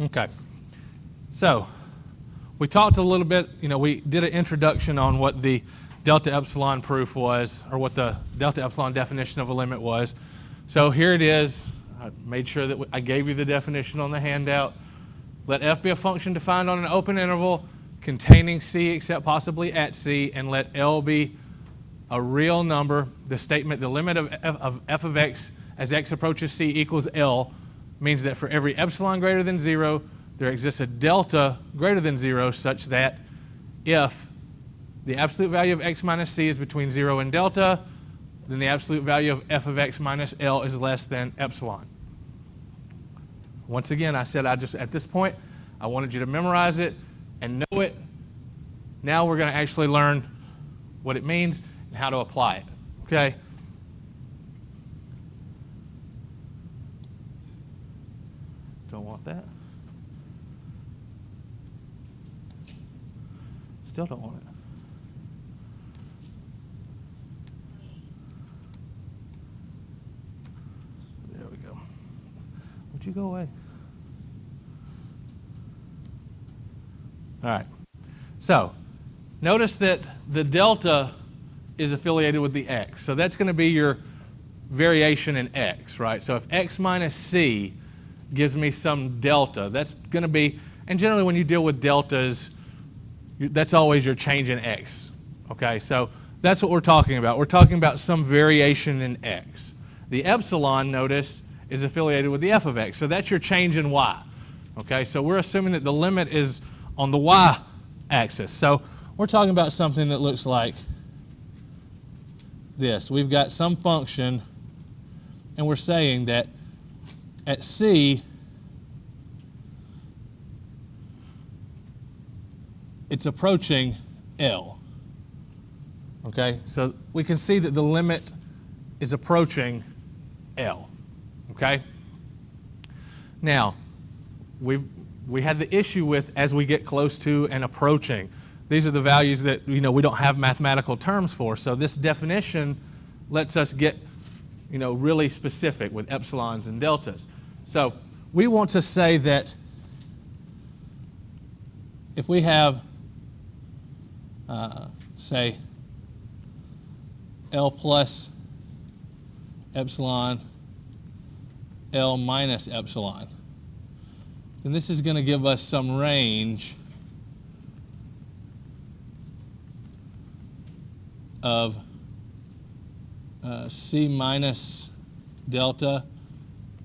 Okay. So we talked a little bit, we did an introduction on what the delta epsilon proof was, or what the delta epsilon definition of a limit was. So here it is. I made sure that I gave you the definition on the handout. Let f be a function defined on an open interval containing c except possibly at c, and let L be a real number. The statement, the limit of f of x as x approaches c equals L, means that for every epsilon greater than 0, there exists a delta greater than 0 such that if the absolute value of x minus c is between 0 and delta, then the absolute value of f of x minus L is less than epsilon. Once again, I said at this point, I wanted you to memorize it and know it. Now we're going to actually learn what it means and how to apply it. Okay? Don't want that. Still don't want it. There we go. Would you go away? All right. So notice that the delta is affiliated with the x. So that's going to be your variation in x, right? So if x minus c gives me some delta, that's going to be, and generally when you deal with deltas, that's always your change in x. Okay, so that's what we're talking about. We're talking about some variation in x. The epsilon, notice, is affiliated with the f of x. So that's your change in y. Okay, so we're assuming that the limit is on the y-axis. So we're talking about something that looks like this. We've got some function, and we're saying that at c, it's approaching L. Okay, so we can see that the limit is approaching L. Okay? Now, we had the issue with as we get close to and approaching. These are the values that we don't have mathematical terms for. So this definition lets us get really specific with epsilons and deltas. So we want to say that if we have say L plus epsilon, L minus epsilon, then this is going to give us some range of c minus delta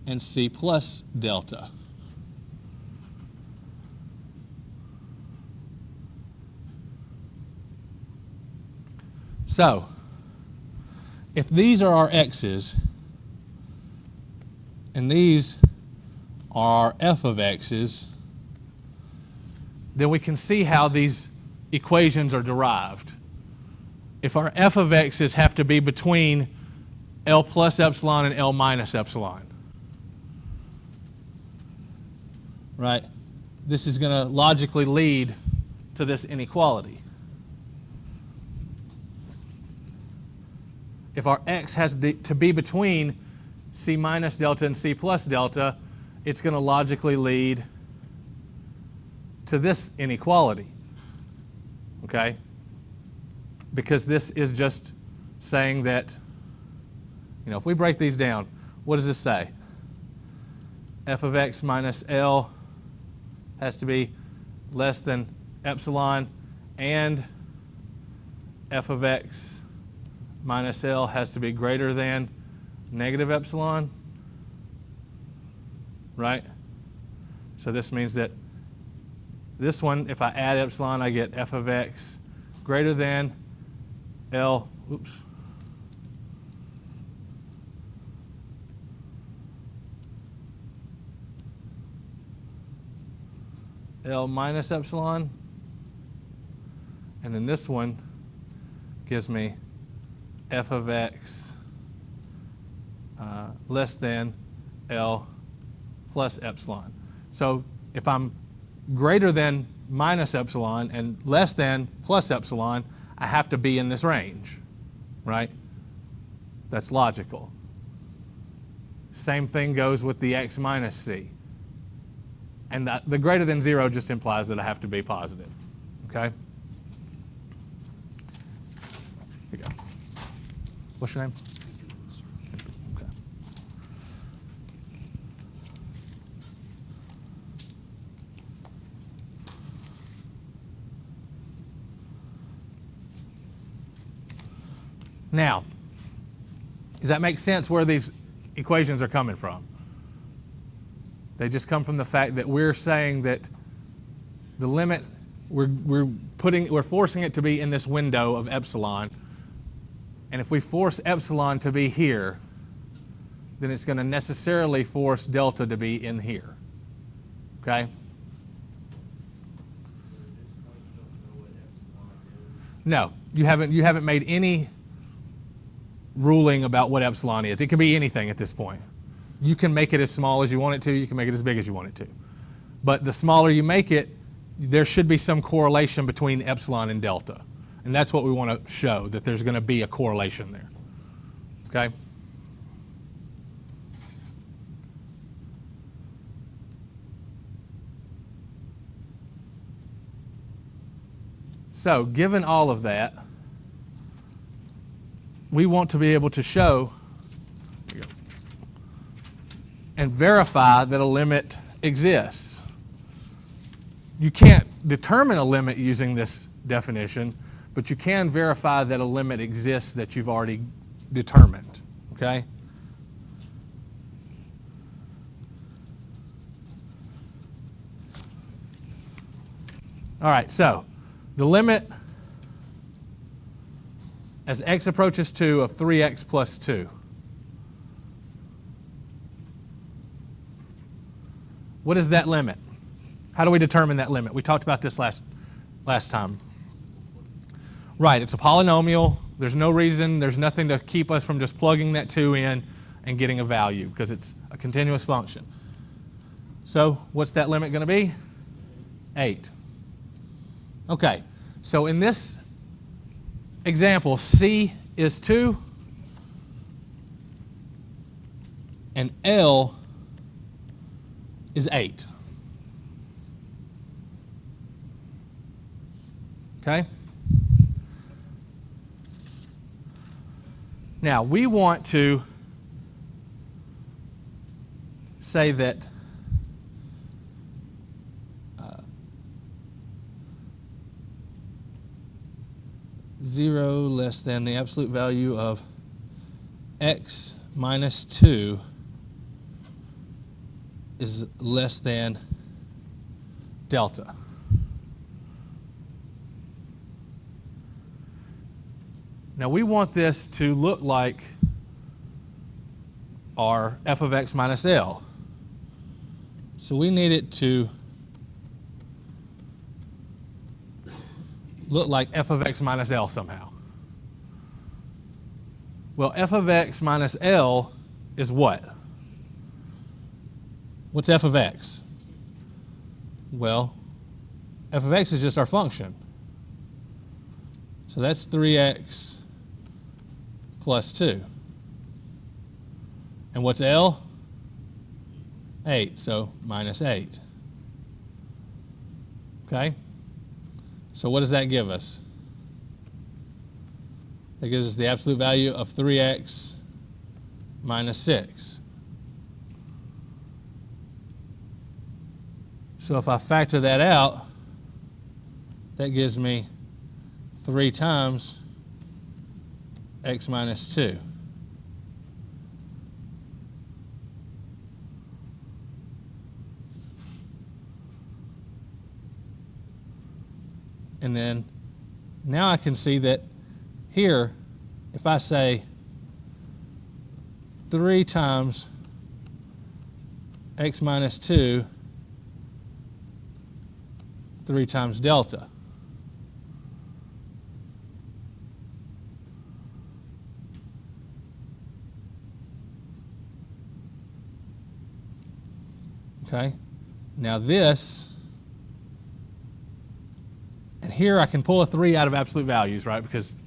and c plus delta. So, if these are our x's, and these are our f of x's, then we can see how these equations are derived. If our f of x's have to be between L plus epsilon and L minus epsilon, right? This is going to logically lead to this inequality. If our x has to be between c minus delta and c plus delta, it's going to logically lead to this inequality, okay? Because this is just saying that, if we break these down, what does this say? F of x minus L has to be less than epsilon, and f of x minus L has to be greater than negative epsilon, right? So this means that this one, if I add epsilon, I get f of x greater than L, L minus epsilon, and then this one gives me f of x less than L plus epsilon. So if I'm greater than minus epsilon and less than plus epsilon, I have to be in this range, right? That's logical. Same thing goes with the x minus c. And the greater than 0 just implies that I have to be positive. Okay? Here you go. What's your name? Okay. Now, does that make sense where these equations are coming from? They just come from the fact that we're saying that the limit, we're forcing it to be in this window of epsilon. And if we force epsilon to be here, then it's going to necessarily force delta to be in here. Okay? No, you haven't made any ruling about what epsilon is. It can be anything at this point. You can make it as small as you want it to. You can make it as big as you want it to. But the smaller you make it, there should be some correlation between epsilon and delta. And that's what we want to show, that there's going to be a correlation there. Okay? So, given all of that, we want to be able to show and verify that a limit exists. You can't determine a limit using this definition, but you can verify that a limit exists that you've already determined. Okay? All right, so the limit as x approaches 2 of 3x plus 2. What is that limit? How do we determine that limit? We talked about this last time. Right, it's a polynomial. There's no reason, there's nothing to keep us from just plugging that 2 in and getting a value because it's a continuous function. So what's that limit going to be? 8. Okay, so in this example, C is 2 and L is 8. Okay? Now, we want to say that zero less than the absolute value of x minus 2 is less than delta. Now we want this to look like our f of x minus L. So we need it to look like f of x minus L somehow. Well, f of x minus L is what? What's f of x? Well, f of x is just our function. So that's 3x plus 2. And what's L? 8, so minus 8. Okay? So what does that give us? That gives us the absolute value of 3x minus 6. So if I factor that out, that gives me 3 times x minus 2. And then now I can see that here, if I say 3 times x minus 2, 3 times delta. Okay, now this, and here I can pull a 3 out of absolute values, right? Because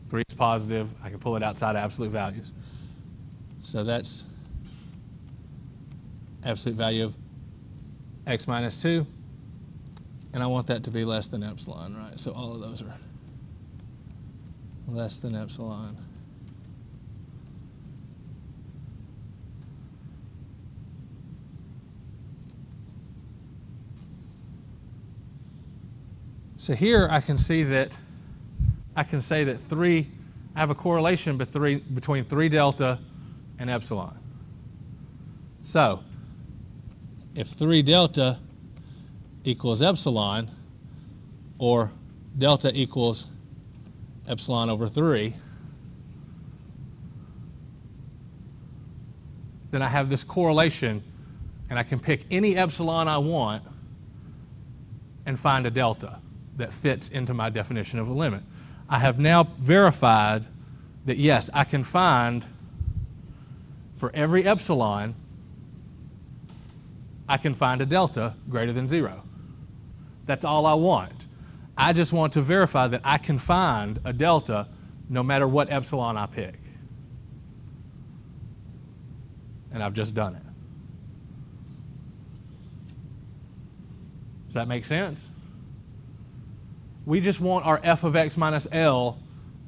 3 is positive, I can pull it outside of absolute values. So that's absolute value of x minus 2, and I want that to be less than epsilon, right? So all of those are less than epsilon. So here I can see that I can say that I have a correlation between 3 delta and epsilon. So if 3 delta equals epsilon, or delta equals epsilon over 3, then I have this correlation, and I can pick any epsilon I want and find a delta that fits into my definition of a limit. I have now verified that yes, I can find for every epsilon, I can find a delta greater than 0. That's all I want. I just want to verify that I can find a delta no matter what epsilon I pick. And I've just done it. Does that make sense? We just want our f of x minus L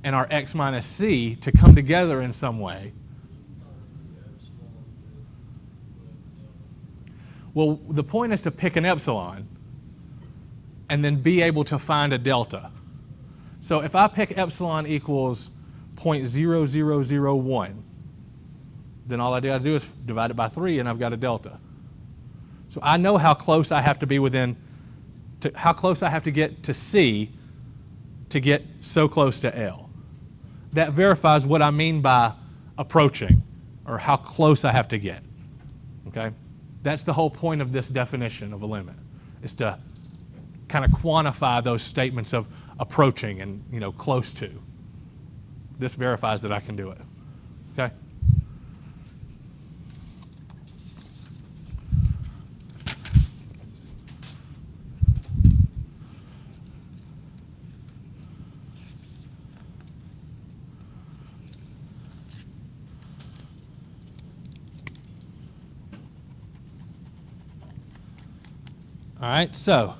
and our x minus c to come together in some way. Well, the point is to pick an epsilon and then be able to find a delta. So if I pick epsilon equals 0.0001, then all I gotta do is divide it by 3 and I've got a delta. So I know how close I have to be how close I have to get to C to get so close to L. That verifies what I mean by approaching, or how close I have to get. Okay? That's the whole point of this definition of a limit, is to kind of quantify those statements of approaching and, close to. This verifies that I can do it. Okay? All right, so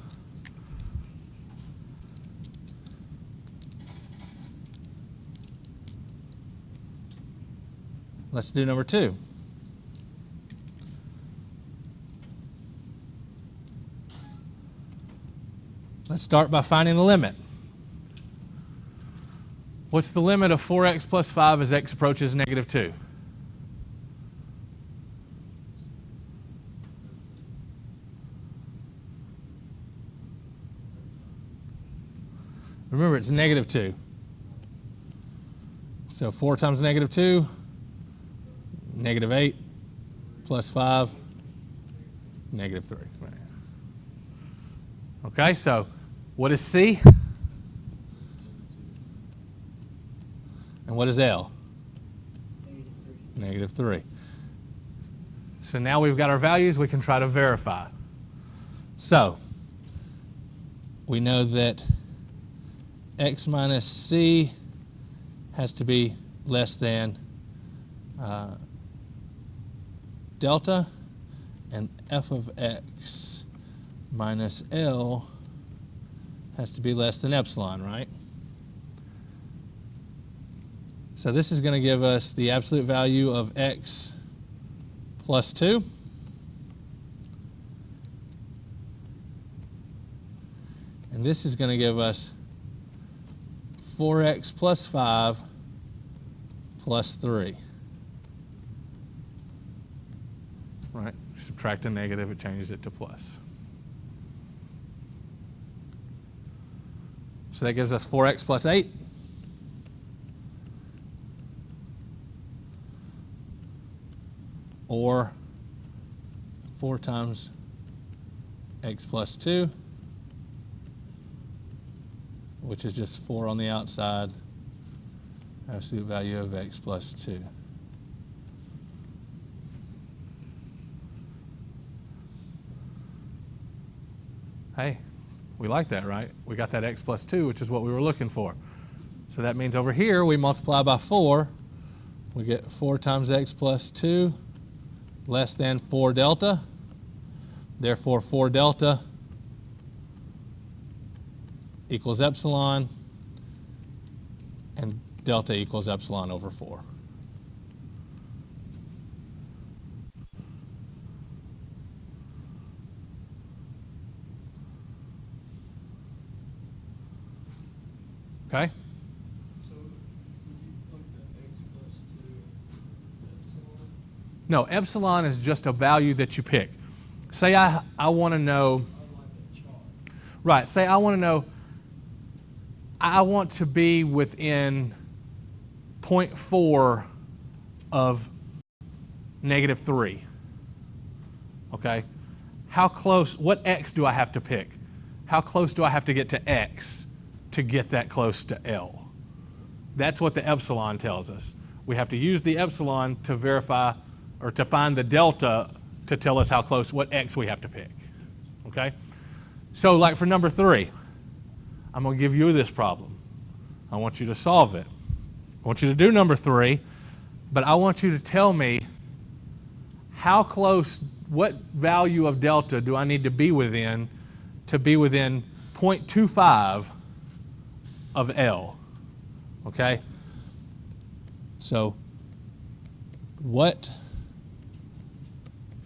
let's do number 2. Let's start by finding the limit. What's the limit of 4x plus 5 as x approaches negative 2? Remember, it's negative 2. So 4 times negative 2, negative 8, plus 5, negative 3. Right. Okay, so what is C? And what is L? Negative 3. So now we've got our values we can try to verify. So we know that x minus c has to be less than delta, and f of x minus L has to be less than epsilon, right? So this is going to give us the absolute value of x plus 2. And this is going to give us 4x plus 5 plus 3. Right? Subtract a negative, it changes it to plus. So that gives us 4x plus 8. Or 4 times x plus 2. Which is just 4 on the outside, absolute value of x plus 2. Hey, we like that, right? We got that x plus 2, which is what we were looking for. So that means over here, we multiply by 4. We get 4 times x plus 2 less than 4 delta. Therefore, 4 delta equals epsilon, and delta equals epsilon over 4. Okay? So would you plug the x plus 2 epsilon? No, epsilon is just a value that you pick. Say I want to know, I like a chart. right, say I want to know, I want to be within 0.4 of -3. Okay? How close, what x do I have to pick? How close do I have to get to x to get that close to L? That's what the epsilon tells us. We have to use the epsilon to verify or to find the delta to tell us how close, what x we have to pick. Okay? So like for number 3, I'm going to give you this problem. I want you to solve it. I want you to do number 3, but I want you to tell me how close, what value of delta do I need to be within 0.25 of L. Okay? So what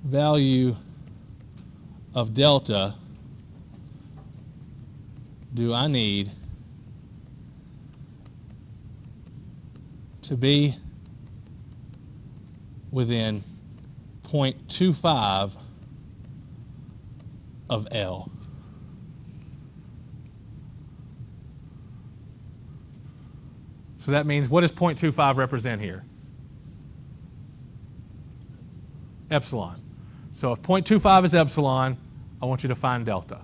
value of delta do I need to be within 0.25 of L? So that means, what does 0.25 represent here? Epsilon. So if 0.25 is epsilon, I want you to find delta.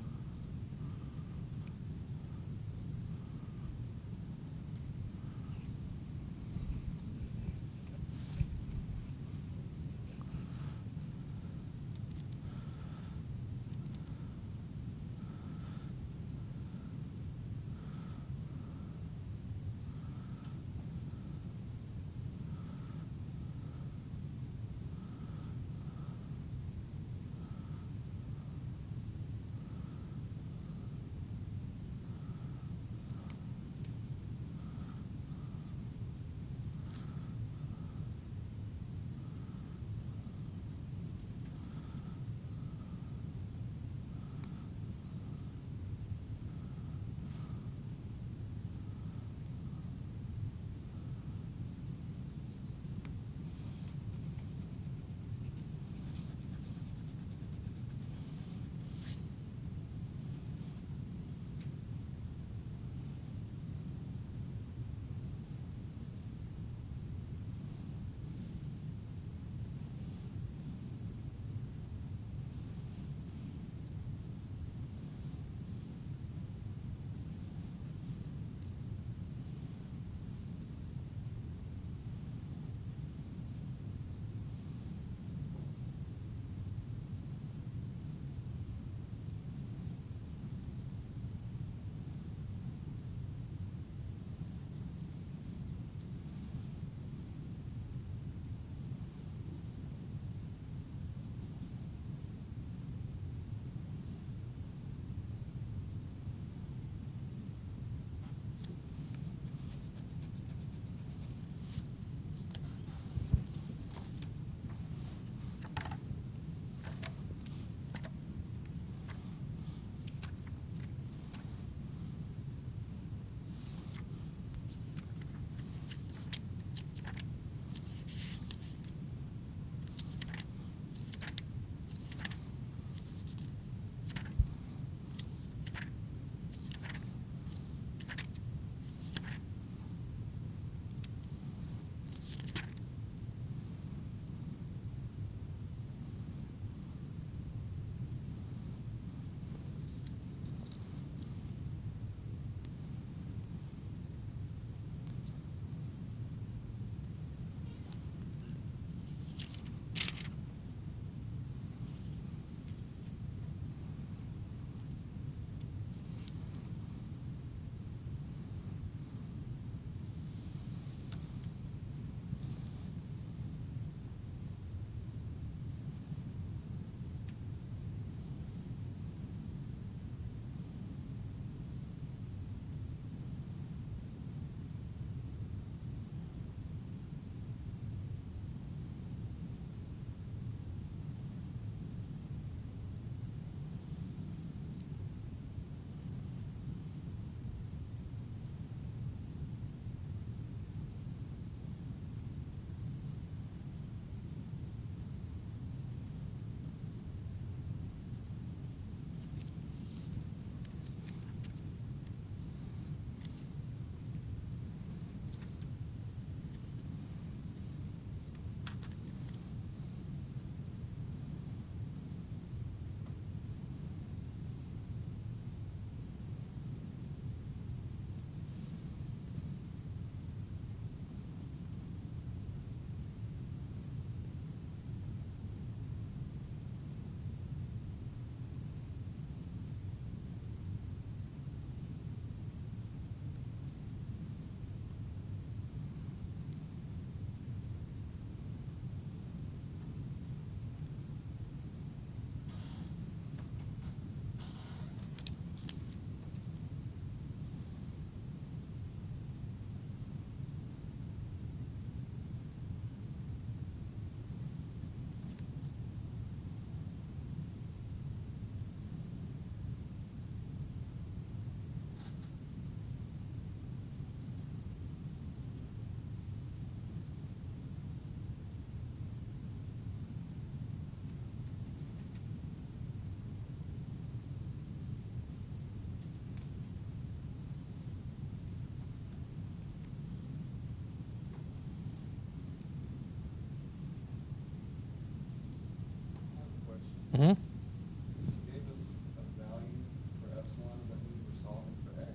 Mm-hmm. You gave us a value for epsilon, does that mean we're solving for x?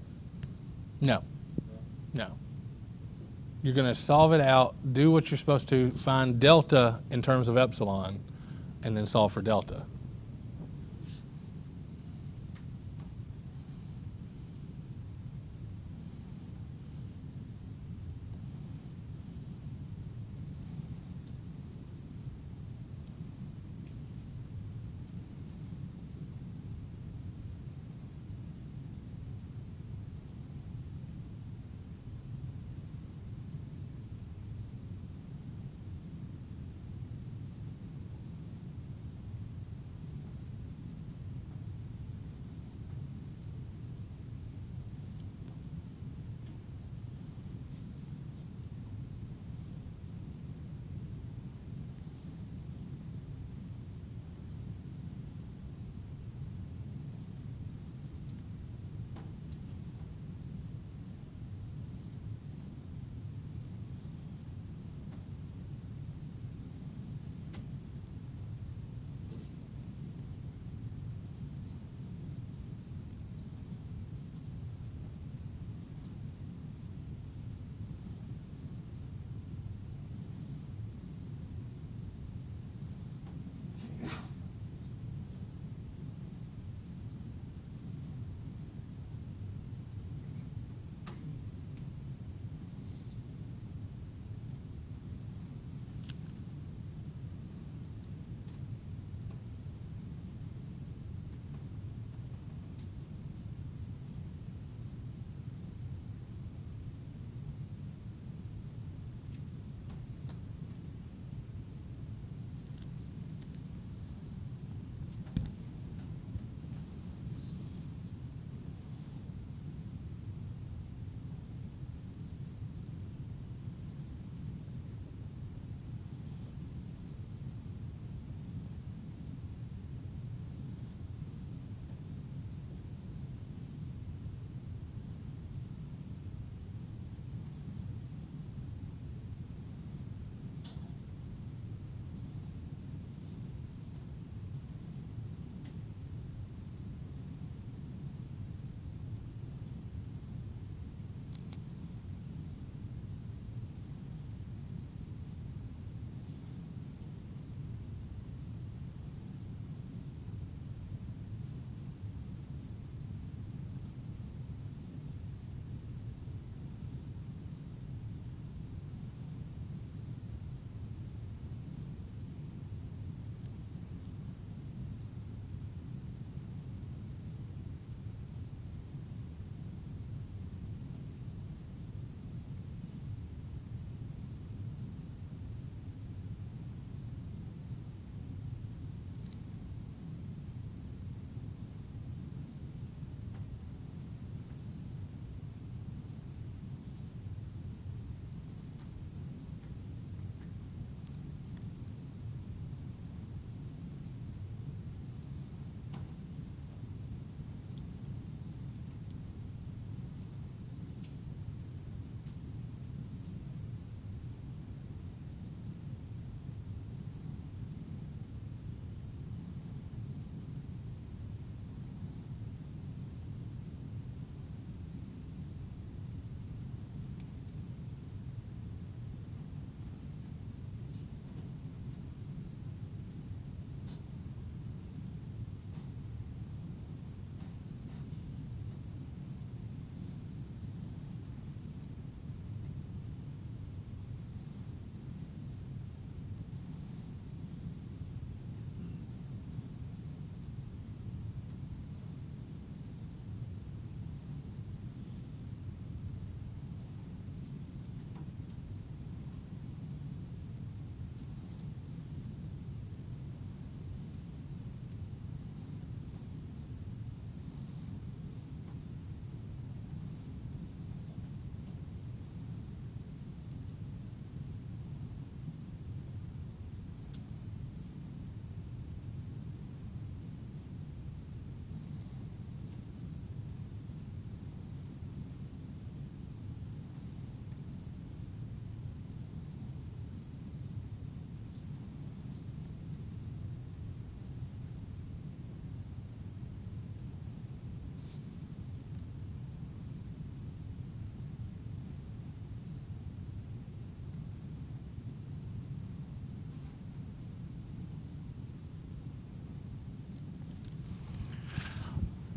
No, No? no. You're going to solve it out, do what you're supposed to, find delta in terms of epsilon, and then solve for delta.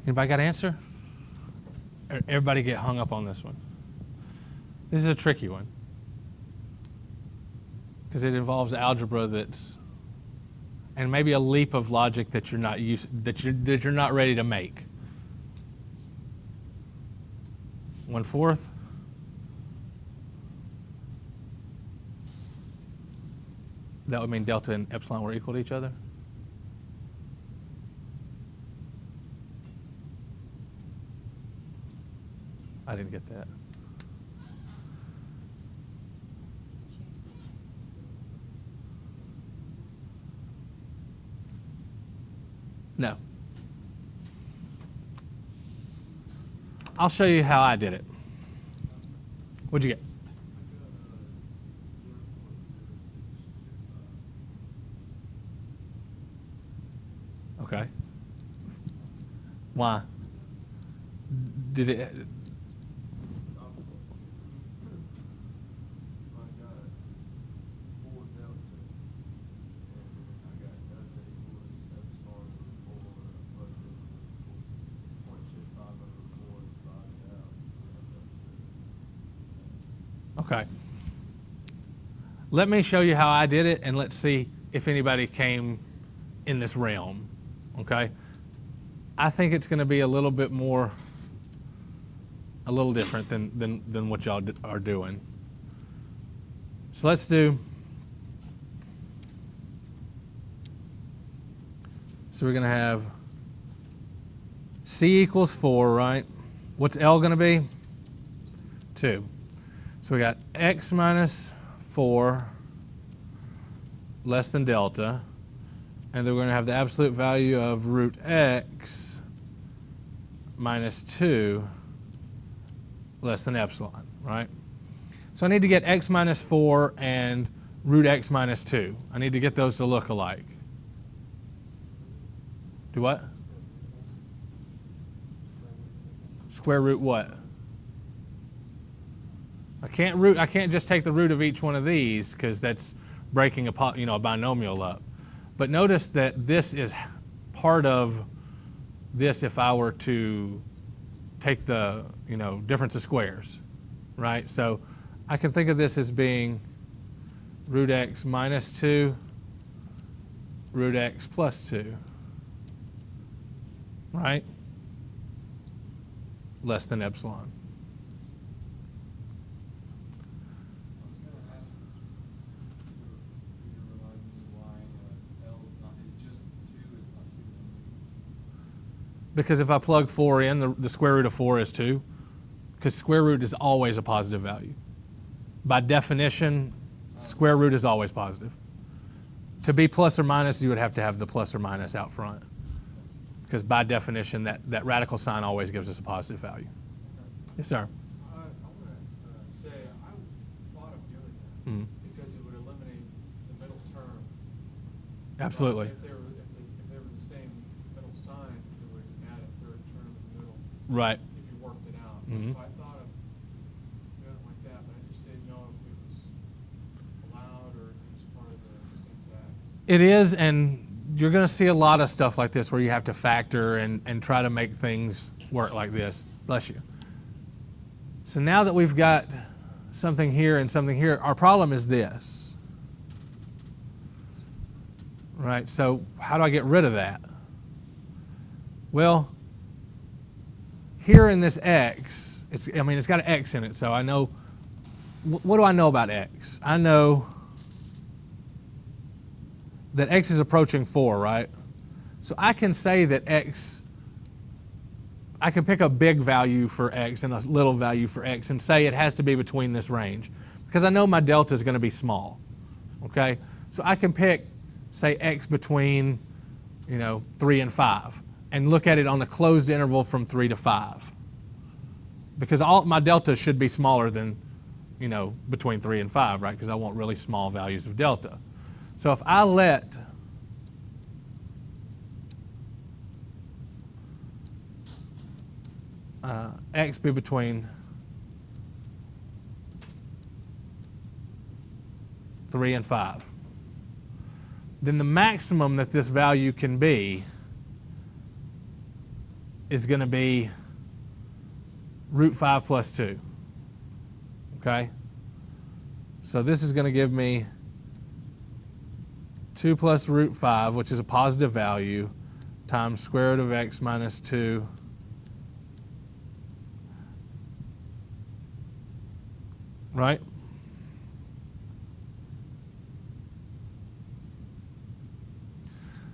Anybody got an answer? Everybody get hung up on this one. This is a tricky one because it involves algebra and maybe a leap of logic that you're not that you're not ready to make. 1/4. That would mean delta and epsilon were equal to each other. I didn't get that. No. I'll show you how I did it. What'd you get? Okay. Why? Did it? I got 4 delta, and I got delta equals epsilon over 4 plus 0.65/4 divided out. Okay. Let me show you how I did it, and let's see if anybody came in this realm. Okay. I think it's going to be a little bit more, a little different than what y'all are doing. So let's do. So we're going to have C equals 4, right? What's L going to be? 2. So we got x minus 4 less than delta. And then we're going to have the absolute value of root x minus 2 less than epsilon, right? So I need to get x minus 4 and root x minus 2. I need to get those to look alike. Do what? Square root what? I can't just take the root of each one of these because that's breaking a binomial up. But notice that this is part of this if I were to take the difference of squares, right? So I can think of this as being root x minus 2, root x plus 2, right? Less than epsilon. Because if I plug 4 in, the square root of 4 is 2. Because square root is always a positive value. By definition, square root is always positive. To be plus or minus, you would have to have the plus or minus out front. Because by definition, that radical sign always gives us a positive value. Yes, sir? I want to say I thought of doing that because it would eliminate the middle term. Absolutely. If they were the same middle sign, it would add a third term in the middle. Right. If you worked it out. Mm-hmm. So I thought of doing it like that, but I just didn't know if it was allowed or if it was part of the syntax. It is, and you're going to see a lot of stuff like this where you have to factor and try to make things work like this. Bless you. So now that we've got something here and something here, our problem is this. Right, so how do I get rid of that? Well, here in this x, it's got an x in it, so I know, what do I know about x? I know that x is approaching 4, right? So I can say that x, I can pick a big value for x and a little value for x and say it has to be between this range because I know my delta is going to be small, okay? So I can pick, say, x between, 3 and 5 and look at it on a closed interval from 3 to 5 because all my delta should be smaller than, between 3 and 5, right? Because I want really small values of delta. So if I let x be between 3 and 5, then the maximum that this value can be is going to be root 5 plus 2. Okay? So this is going to give me 2 plus root 5, which is a positive value, times square root of x minus 2 right?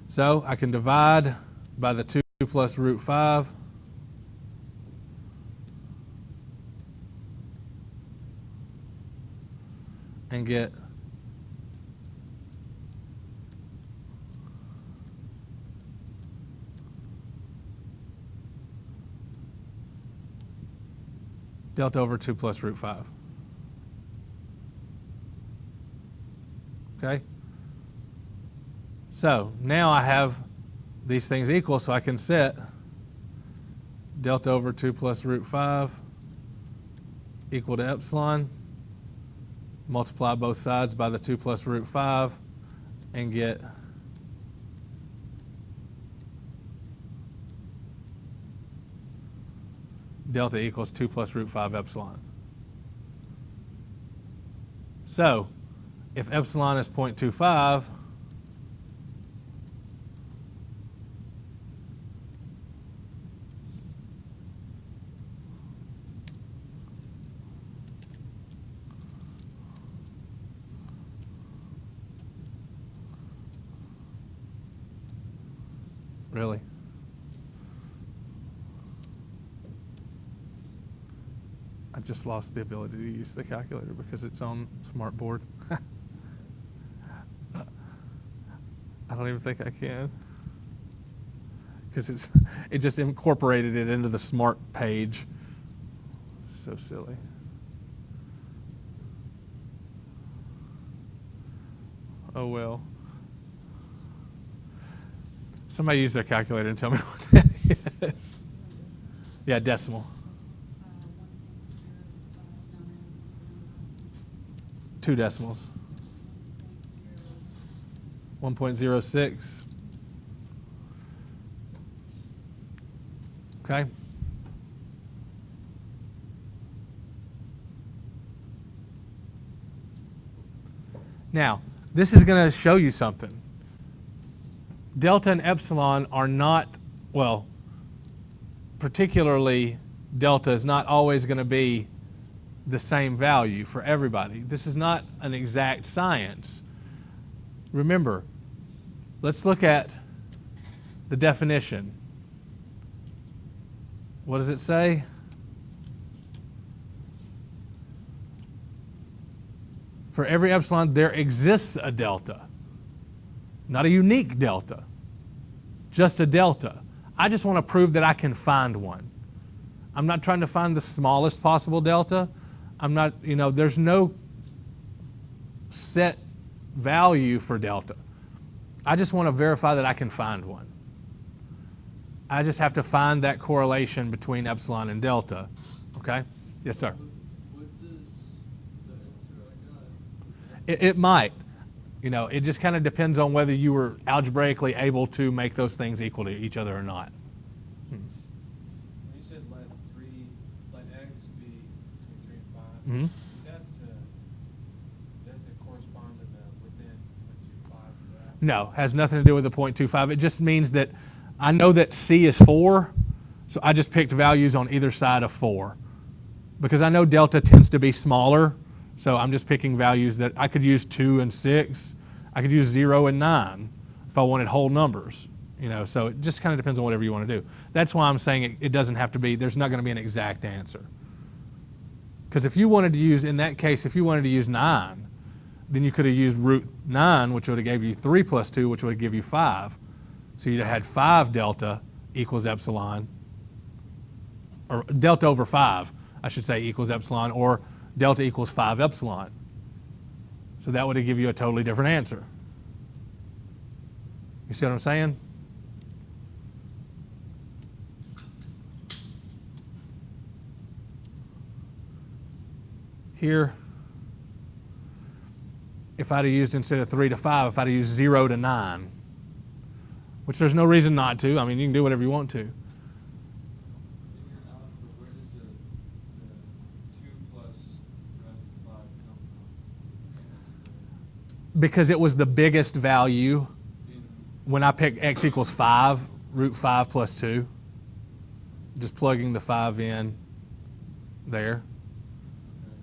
So I can divide by the 2 plus root 5. And get delta over 2 plus root 5. Okay? So now I have these things equal, so I can set delta over 2 plus root 5 equal to epsilon. Multiply both sides by the 2 plus root 5 and get delta equals 2 plus root 5 epsilon. So if epsilon is 0.25, really? I just lost the ability to use the calculator because it's on smartboard. I don't even think I can, because it just incorporated it into the smart page. So silly. Oh well. Somebody use their calculator and tell me what that is. Yeah, decimal. 2 decimals. 1.06. Okay. Now, this is going to show you something. Delta and epsilon are not, well, particularly delta is not always going to be the same value for everybody. This is not an exact science. Remember, let's look at the definition. What does it say? For every epsilon, there exists a delta. Not a unique delta, just a delta. I just want to prove that I can find one. I'm not trying to find the smallest possible delta. I'm not, there's no set value for delta. I just want to verify that I can find one. I just have to find that correlation between epsilon and delta. Okay? Yes, sir. Would the answer I got? It might. It just kind of depends on whether you were algebraically able to make those things equal to each other or not. When you said let x be between 3 and 5, Mm-hmm. is that to correspond to the within 0.25 graph? No, has nothing to do with the 0.25. It just means that I know that C is 4, so I just picked values on either side of 4. Because I know delta tends to be smaller, so I'm just picking values that I could use 2 and 6. I could use 0 and 9 if I wanted whole numbers. So it just kind of depends on whatever you want to do. That's why I'm saying it doesn't have to be, there's not going to be an exact answer. Because if you wanted to use, in that case, if you wanted to use 9, then you could have used root 9, which would have gave you 3 plus 2, which would give you 5. So you'd have had 5 delta equals epsilon, or delta over 5, I should say, equals epsilon, or delta equals 5 epsilon. So that would have given you a totally different answer. You see what I'm saying? Here, if I'd have used, instead of 3 to 5, if I'd have used 0 to 9, which there's no reason not to. I mean, you can do whatever you want to. Because it was the biggest value In, when I picked x equals 5, root 5 plus 2. Just plugging the 5 in there. okay.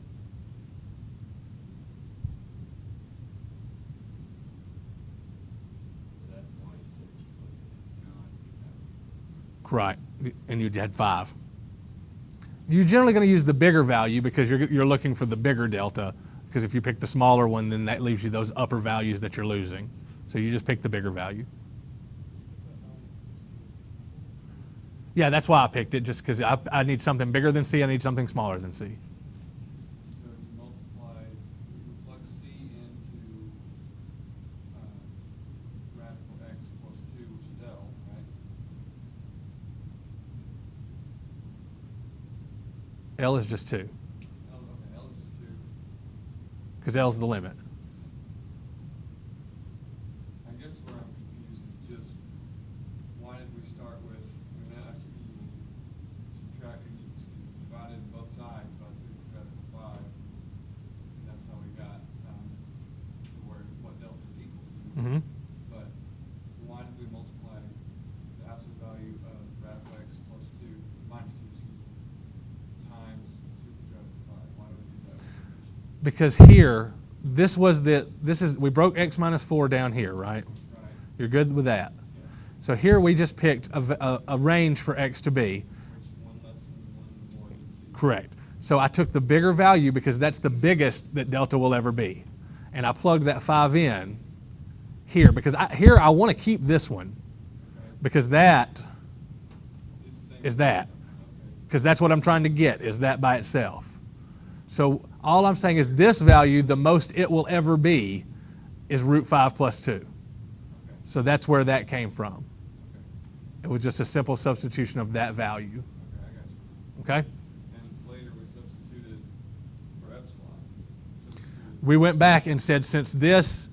So that's why you said you put it in not, you have. Right, and you had 5. You're generally going to use the bigger value because you're looking for the bigger delta. Because if you pick the smaller one, then that leaves you those upper values that you're losing. So you just pick the bigger value. Yeah, that's why I picked it, just because I need something bigger than C. I need something smaller than C. So you multiply, you plug C into radical x plus 2, which is L, right? L is just 2, L, okay, L is just 2. because L is the limit. I guess where I'm confused is just, why did we start with, I mean, I see you subtracted, you divided both sides by 2 radical 5, and that's how we got to where, what delta is equal to. Mm-hmm. But why did we multiply the absolute value of radical x plus 2, minus 2, excuse me, times 2 radical 5? Why do we do that? Because here, we broke x minus 4 down here, right? Right. You're good with that. Yeah. So here we just picked a range for x to be. Which one less and one more than C. Correct. So I took the bigger value because that's the biggest that delta will ever be. And I plugged that 5 in here because here I want to keep this one Okay. because that It's the same is that. Okay. Because that's what I'm trying to get, is that by itself. So all I'm saying is this value, the most it will ever be, is root 5 plus 2. Okay. So that's where that came from. Okay. It was just a simple substitution of that value. Okay, I got you. Okay? And later we substituted for epsilon. Substituted. We went back and said since this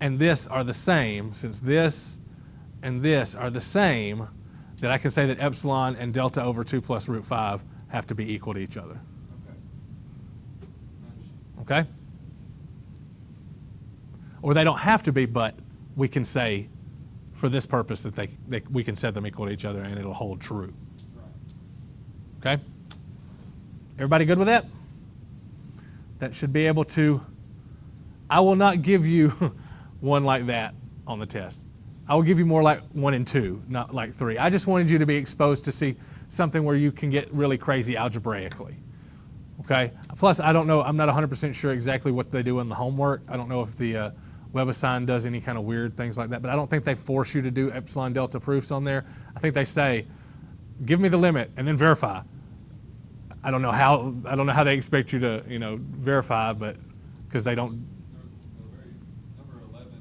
and this are the same, since this and this are the same, that I can say that epsilon and delta over 2 plus root 5 have to be equal to each other. Okay. I understand. Okay? Or they don't have to be, but we can say for this purpose that we can set them equal to each other and it'll hold true. Right. Okay? Everybody good with that? That should be able to. I will not give you one like that on the test. I will give you more like 1 and 2, not like 3. I just wanted you to be exposed to see something where you can get really crazy algebraically. Okay? Plus, I don't know, I'm not 100% sure exactly what they do in the homework. I don't know if the WebAssign does any kind of weird things like that, but I don't think they force you to do epsilon delta proofs on there. I think they say, give me the limit and then verify. I don't know how they expect you to, verify, but because they don't. There was number 11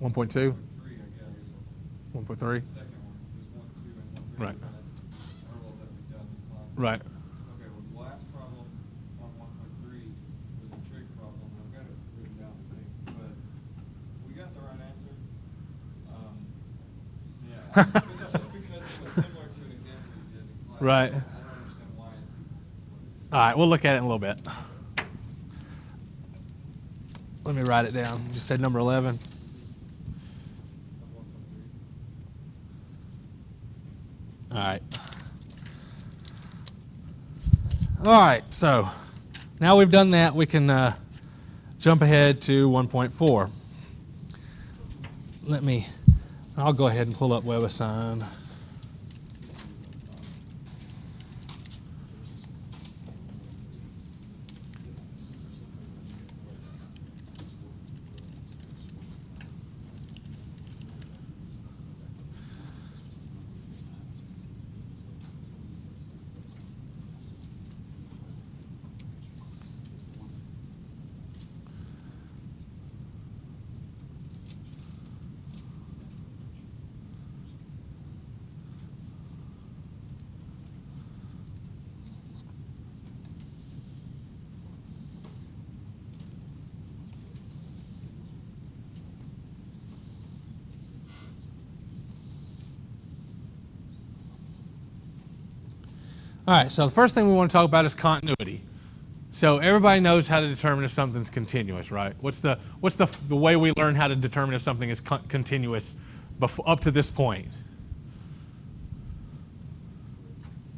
on 1.2, number 3, I guess. 1.3. The second one. There's 1, 2, and 1, 3. Right. But that's just a rule that we've done in class. Right. Okay, well, the last problem on 1.3 was a trig problem, and I've got it written down, I think, but we got the right answer. Yeah, but that's just because it was similar to an example we did in class. Right. I don't understand why it's equal to what it is. All right, we'll look at it in a little bit. Let me write it down. You just said number 11. Of 1.3. All right. All right, so now we've done that, we can jump ahead to 1.4. I'll go ahead and pull up WebAssign. All right, so the first thing we want to talk about is continuity. So everybody knows how to determine if something's continuous, right? What's the way we learn how to determine if something is continuous up to this point?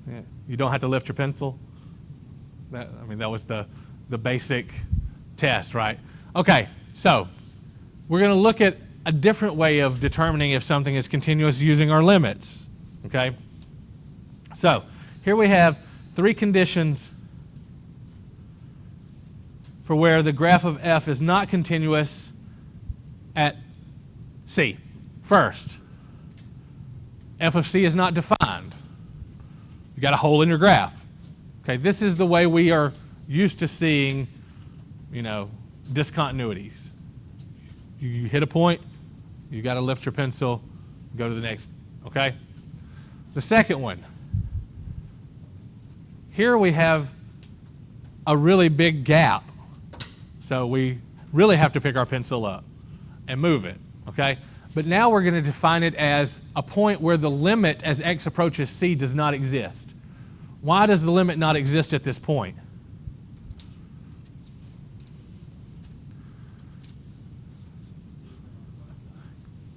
Yeah. You don't have to lift your pencil. That was the basic test, right? Okay, so we're going to look at a different way of determining if something is continuous using our limits. Okay? So here we have three conditions for where the graph of f is not continuous at c. First, f of c is not defined. You got a hole in your graph. Okay, this is the way we are used to seeing, discontinuities. You hit a point, you got to lift your pencil, go to the next. Okay? The second one. Here we have a really big gap. So we really have to pick our pencil up and move it. Okay? But now we're going to define it as a point where the limit as x approaches c does not exist. Why does the limit not exist at this point?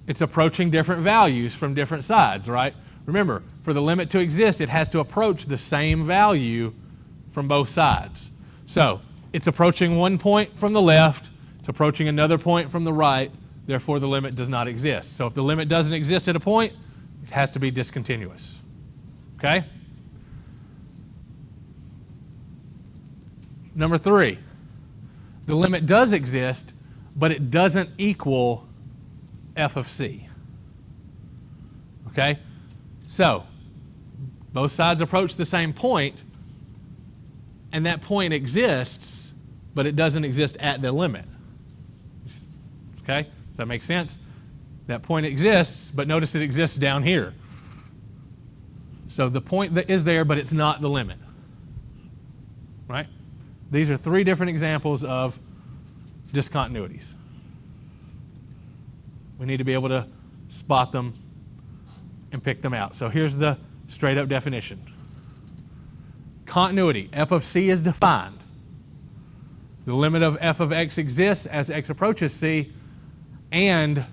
It's approaching different values from different sides, right? Remember, for the limit to exist, it has to approach the same value from both sides. So it's approaching one point from the left, it's approaching another point from the right, therefore the limit does not exist. So if the limit doesn't exist at a point, it has to be discontinuous. Okay? Number 3, the limit does exist, but it doesn't equal f of c. Okay? So, both sides approach the same point, and that point exists, but it doesn't exist at the limit. Okay? Does that make sense? That point exists, but notice it exists down here. So the point that is there, but it's not the limit. Right? These are 3 different examples of discontinuities. We need to be able to spot them and pick them out. So here's the straight up definition. Continuity, f of c is defined. The limit of f of x exists as x approaches c, and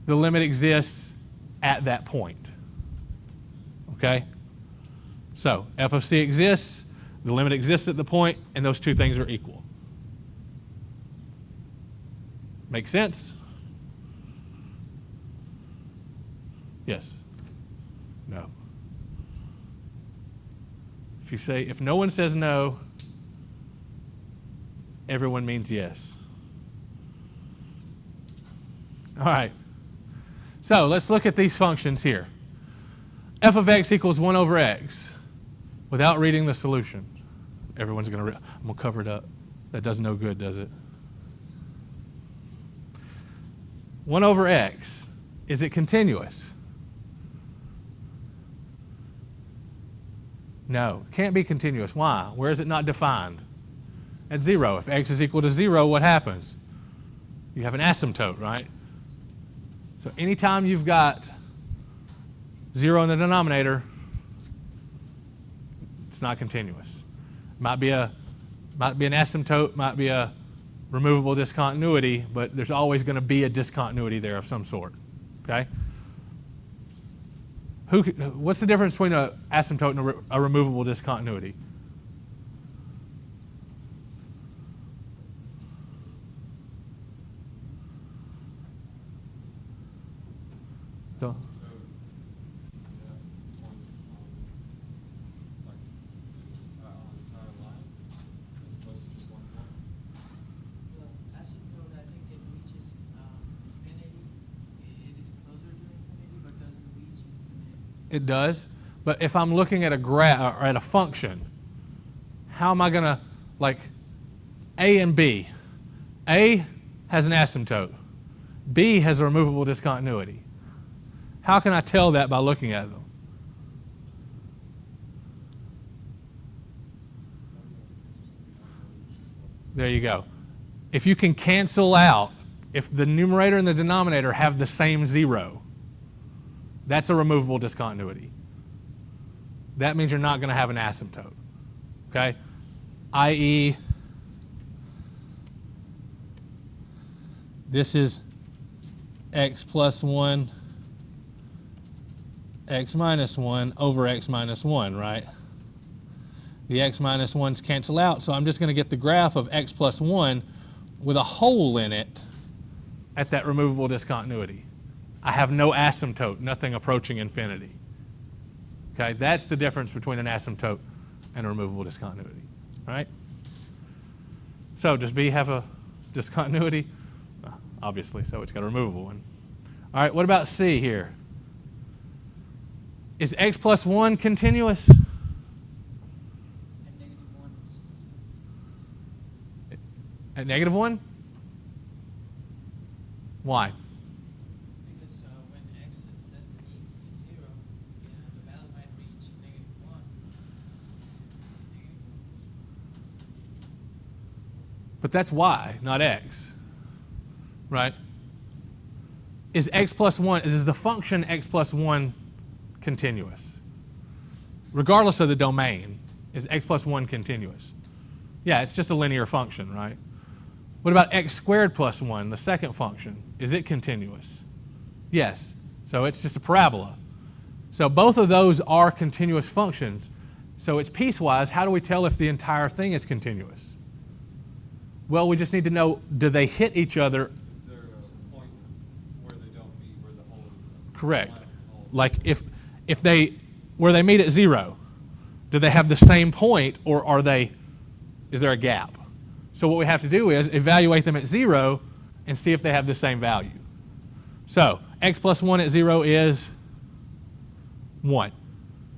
the limit exists at that point. Okay? So f of c exists, the limit exists at the point, and those two things are equal. Make sense? Yes? No? If no one says no, everyone means yes. All right. So let's look at these functions here. F of x equals 1 over x without reading the solution. Everyone's going to I'm going to cover it up. That does no good, does it? 1 over x. Is it continuous? No, it can't be continuous. Why? Where is it not defined? At 0. If x is equal to 0, what happens? You have an asymptote, right? So anytime you've got 0 in the denominator, it's not continuous. Might be an asymptote, might be a removable discontinuity, but there's always going to be a discontinuity there of some sort. Okay? What's the difference between an asymptote and a removable discontinuity? So, it does, but if I'm looking at a graph or at a function, how am I going to, like, A and B? A has an asymptote. B has a removable discontinuity. How can I tell that by looking at them? There you go. If you can cancel out, if the numerator and the denominator have the same 0, that's a removable discontinuity. That means you're not going to have an asymptote. Okay? i.e., this is x plus 1, x minus 1 over x minus 1, right? The x minus 1's cancel out, so I'm just going to get the graph of x plus 1 with a hole in it at that removable discontinuity. I have no asymptote, nothing approaching infinity. Okay, that's the difference between an asymptote and a removable discontinuity, right? So does B have a discontinuity? Obviously, so it's got a removable one. All right, what about C here? Is x plus 1 continuous? At negative 1? Why? Because when x is less than or equal to 0, the value might reach -1. But that's y, not x, right? Is x plus 1, is the function x plus 1 continuous? Regardless of the domain, is x plus 1 continuous? Yeah, it's just a linear function, right? What about x squared plus 1, the second function? Is it continuous? Yes. So it's just a parabola. So both of those are continuous functions. So it's piecewise. How do we tell if the entire thing is continuous? Well, we just need to know, do they hit each other? Is there a point where they don't meet, where the hole is? Correct. line of the hole? Like if they, where they meet at 0, do they have the same point, or is there a gap? So what we have to do is evaluate them at 0 and see if they have the same value. So x plus 1 at 0 is 1.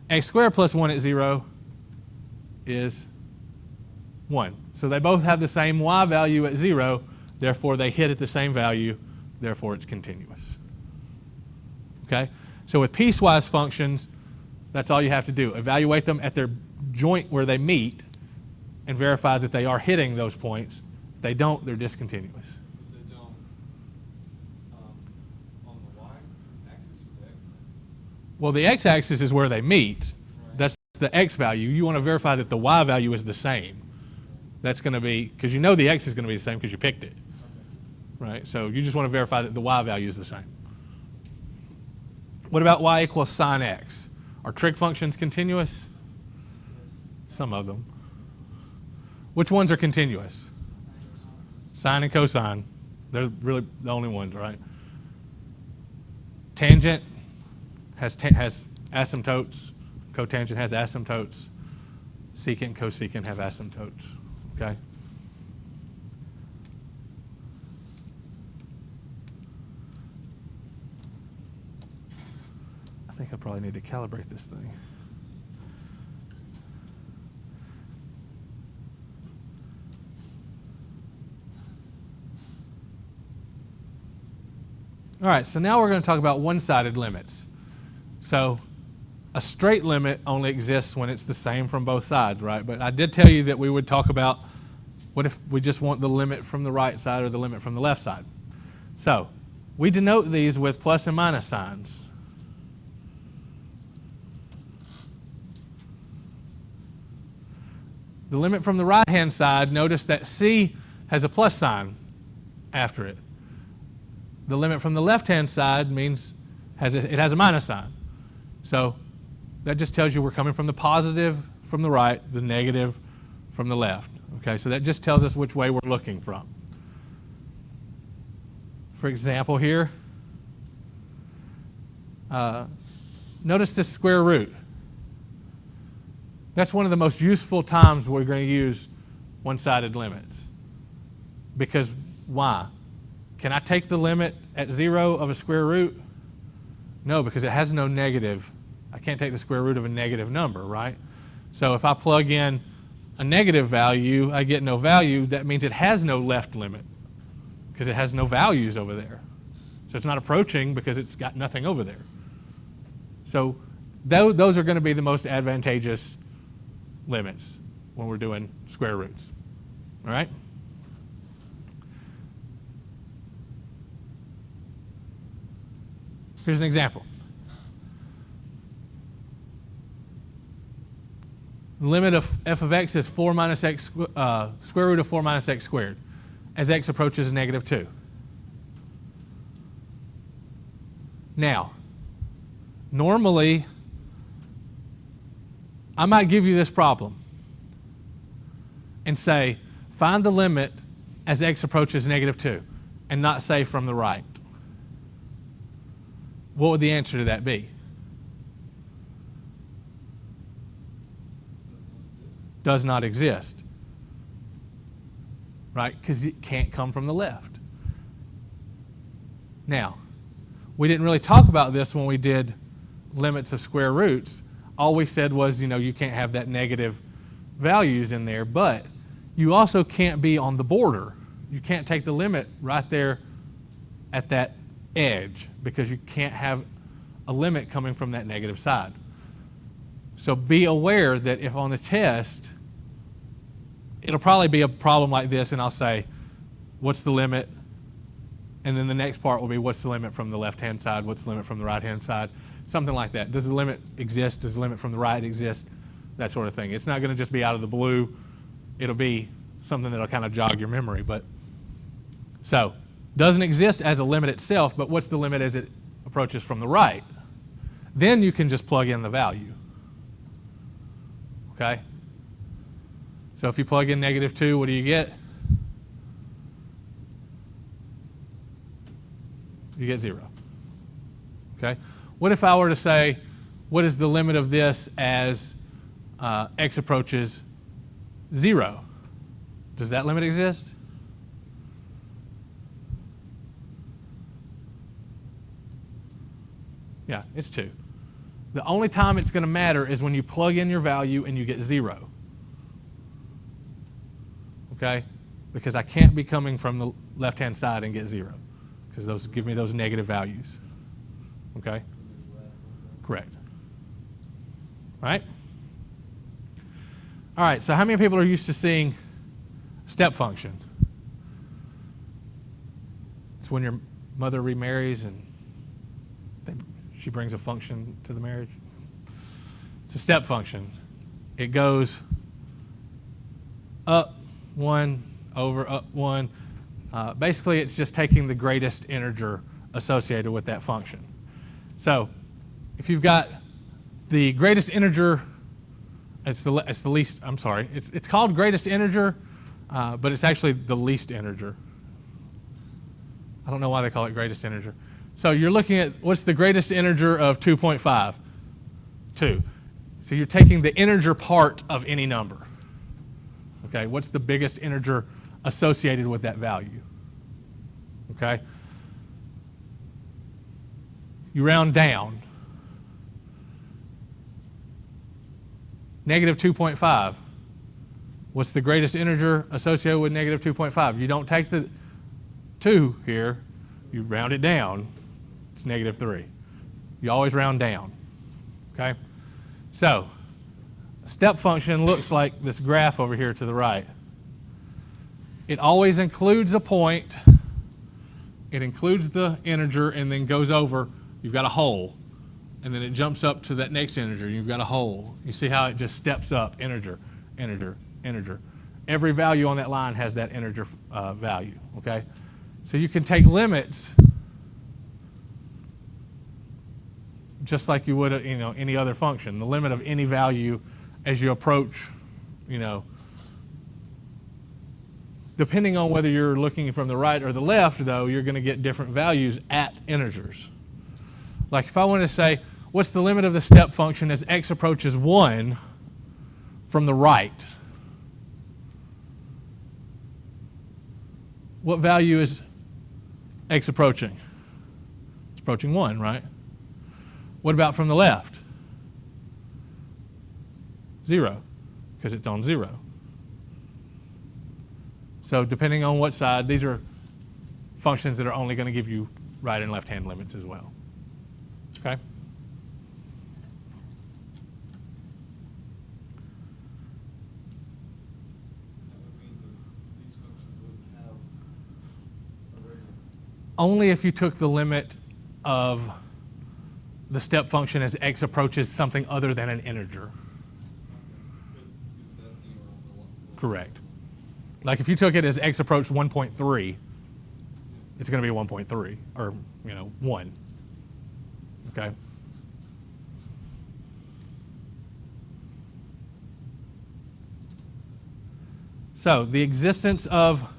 X squared plus 1 at 0 is 1. So they both have the same y value at 0, therefore they hit at the same value, therefore it's continuous. Okay? So with piecewise functions, that's all you have to do. Evaluate them at their joint where they meet and verify that they are hitting those points. If they don't, they're discontinuous. If they don't, on the y-axis or the x-axis? Well, the x-axis is where they meet. Right. That's the x value. You want to verify that the y value is the same. That's going to be, because you know the x is going to be the same because you picked it. Okay. Right? So you just want to verify that the y value is the same. What about y equals sine x? Are trig functions continuous? Some of them. Which ones are continuous? Sine and cosine. They're really the only ones, right? Tangent has asymptotes. Cotangent has asymptotes. Secant and cosecant have asymptotes. Okay? I think I probably need to calibrate this thing. All right, so now we're going to talk about one-sided limits. So a straight limit only exists when it's the same from both sides, right? But I did tell you that we would talk about what if we just want the limit from the right side or the limit from the left side. So we denote these with plus and minus signs. The limit from the right-hand side, notice that C has a plus sign after it. The limit from the left-hand side means it has a minus sign. So that just tells you we're coming from the positive from the right, the negative from the left. Okay, so that just tells us which way we're looking from. For example here, notice this square root. That's one of the most useful times we're going to use one-sided limits. Because why? Can I take the limit at 0 of a square root? No, because it has no negative. I can't take the square root of a negative number, right? So if I plug in a negative value, I get no value. That means it has no left limit because it has no values over there. So it's not approaching because it's got nothing over there. So those are going to be the most advantageous limits when we're doing square roots. All right? Here's an example. The limit of f of x is 4 minus x, square root of 4 minus x squared as x approaches negative 2. Now, normally, I might give you this problem and say, find the limit as x approaches negative 2, and not say from the right. What would the answer to that be? Does not exist. Right? Because it can't come from the left. Now, we didn't really talk about this when we did limits of square roots. All we said was, you can't have that negative values in there, but you also can't be on the border. You can't take the limit right there at that edge because you can't have a limit coming from that negative side. So be aware that if on the test, it'll probably be a problem like this, and I'll say, what's the limit? And then the next part will be, what's the limit from the left-hand side? What's the limit from the right-hand side? Something like that. Does the limit exist? Does the limit from the right exist? That sort of thing. It's not going to just be out of the blue. It'll be something that'll kind of jog your memory. But so, doesn't exist as a limit itself, but what's the limit as it approaches from the right? Then you can just plug in the value. Okay? So if you plug in negative 2, what do you get? You get 0. Okay? What if I were to say, what is the limit of this as x approaches 0? Does that limit exist? Yeah, it's 2. The only time it's going to matter is when you plug in your value and you get 0. Okay? Because I can't be coming from the left-hand side and get 0. Because those give me those negative values. Okay? Correct. All right? All right, so how many people are used to seeing step function? It's when your mother remarries and she brings a function to the marriage. It's a step function. It goes up 1, over, up 1. Basically, it's just taking the greatest integer associated with that function. So if you've got the greatest integer, it's the least, I'm sorry, it's called greatest integer, but it's actually the least integer. I don't know why they call it greatest integer. So you're looking at what's the greatest integer of 2.5? 2. So you're taking the integer part of any number. Okay, what's the biggest integer associated with that value? Okay. You round down. Negative 2.5. What's the greatest integer associated with negative 2.5? You don't take the 2 here. You round it down. It's negative 3. You always round down. Okay? So, a step function looks like this graph over here to the right. It always includes a point. It includes the integer and then goes over. You've got a hole. And then it jumps up to that next integer. You've got a hole. You see how it just steps up, integer, integer, integer. Every value on that line has that integer value. Okay? So you can take limits just like you would any other function. The limit of any value as you approach, depending on whether you're looking from the right or the left, though, you're going to get different values at integers. Like if I want to say, what's the limit of the step function as x approaches 1 from the right? What value is x approaching? It's approaching 1, right? What about from the left? 0, because it's on 0. So depending on what side, these are functions that are only going to give you right and left-hand limits as well. Okay? Only if you took the limit of the step function as x approaches something other than an integer. Correct. Like if you took it as x approached 1.3, it's going to be 1.3, or 1. Okay. So the existence of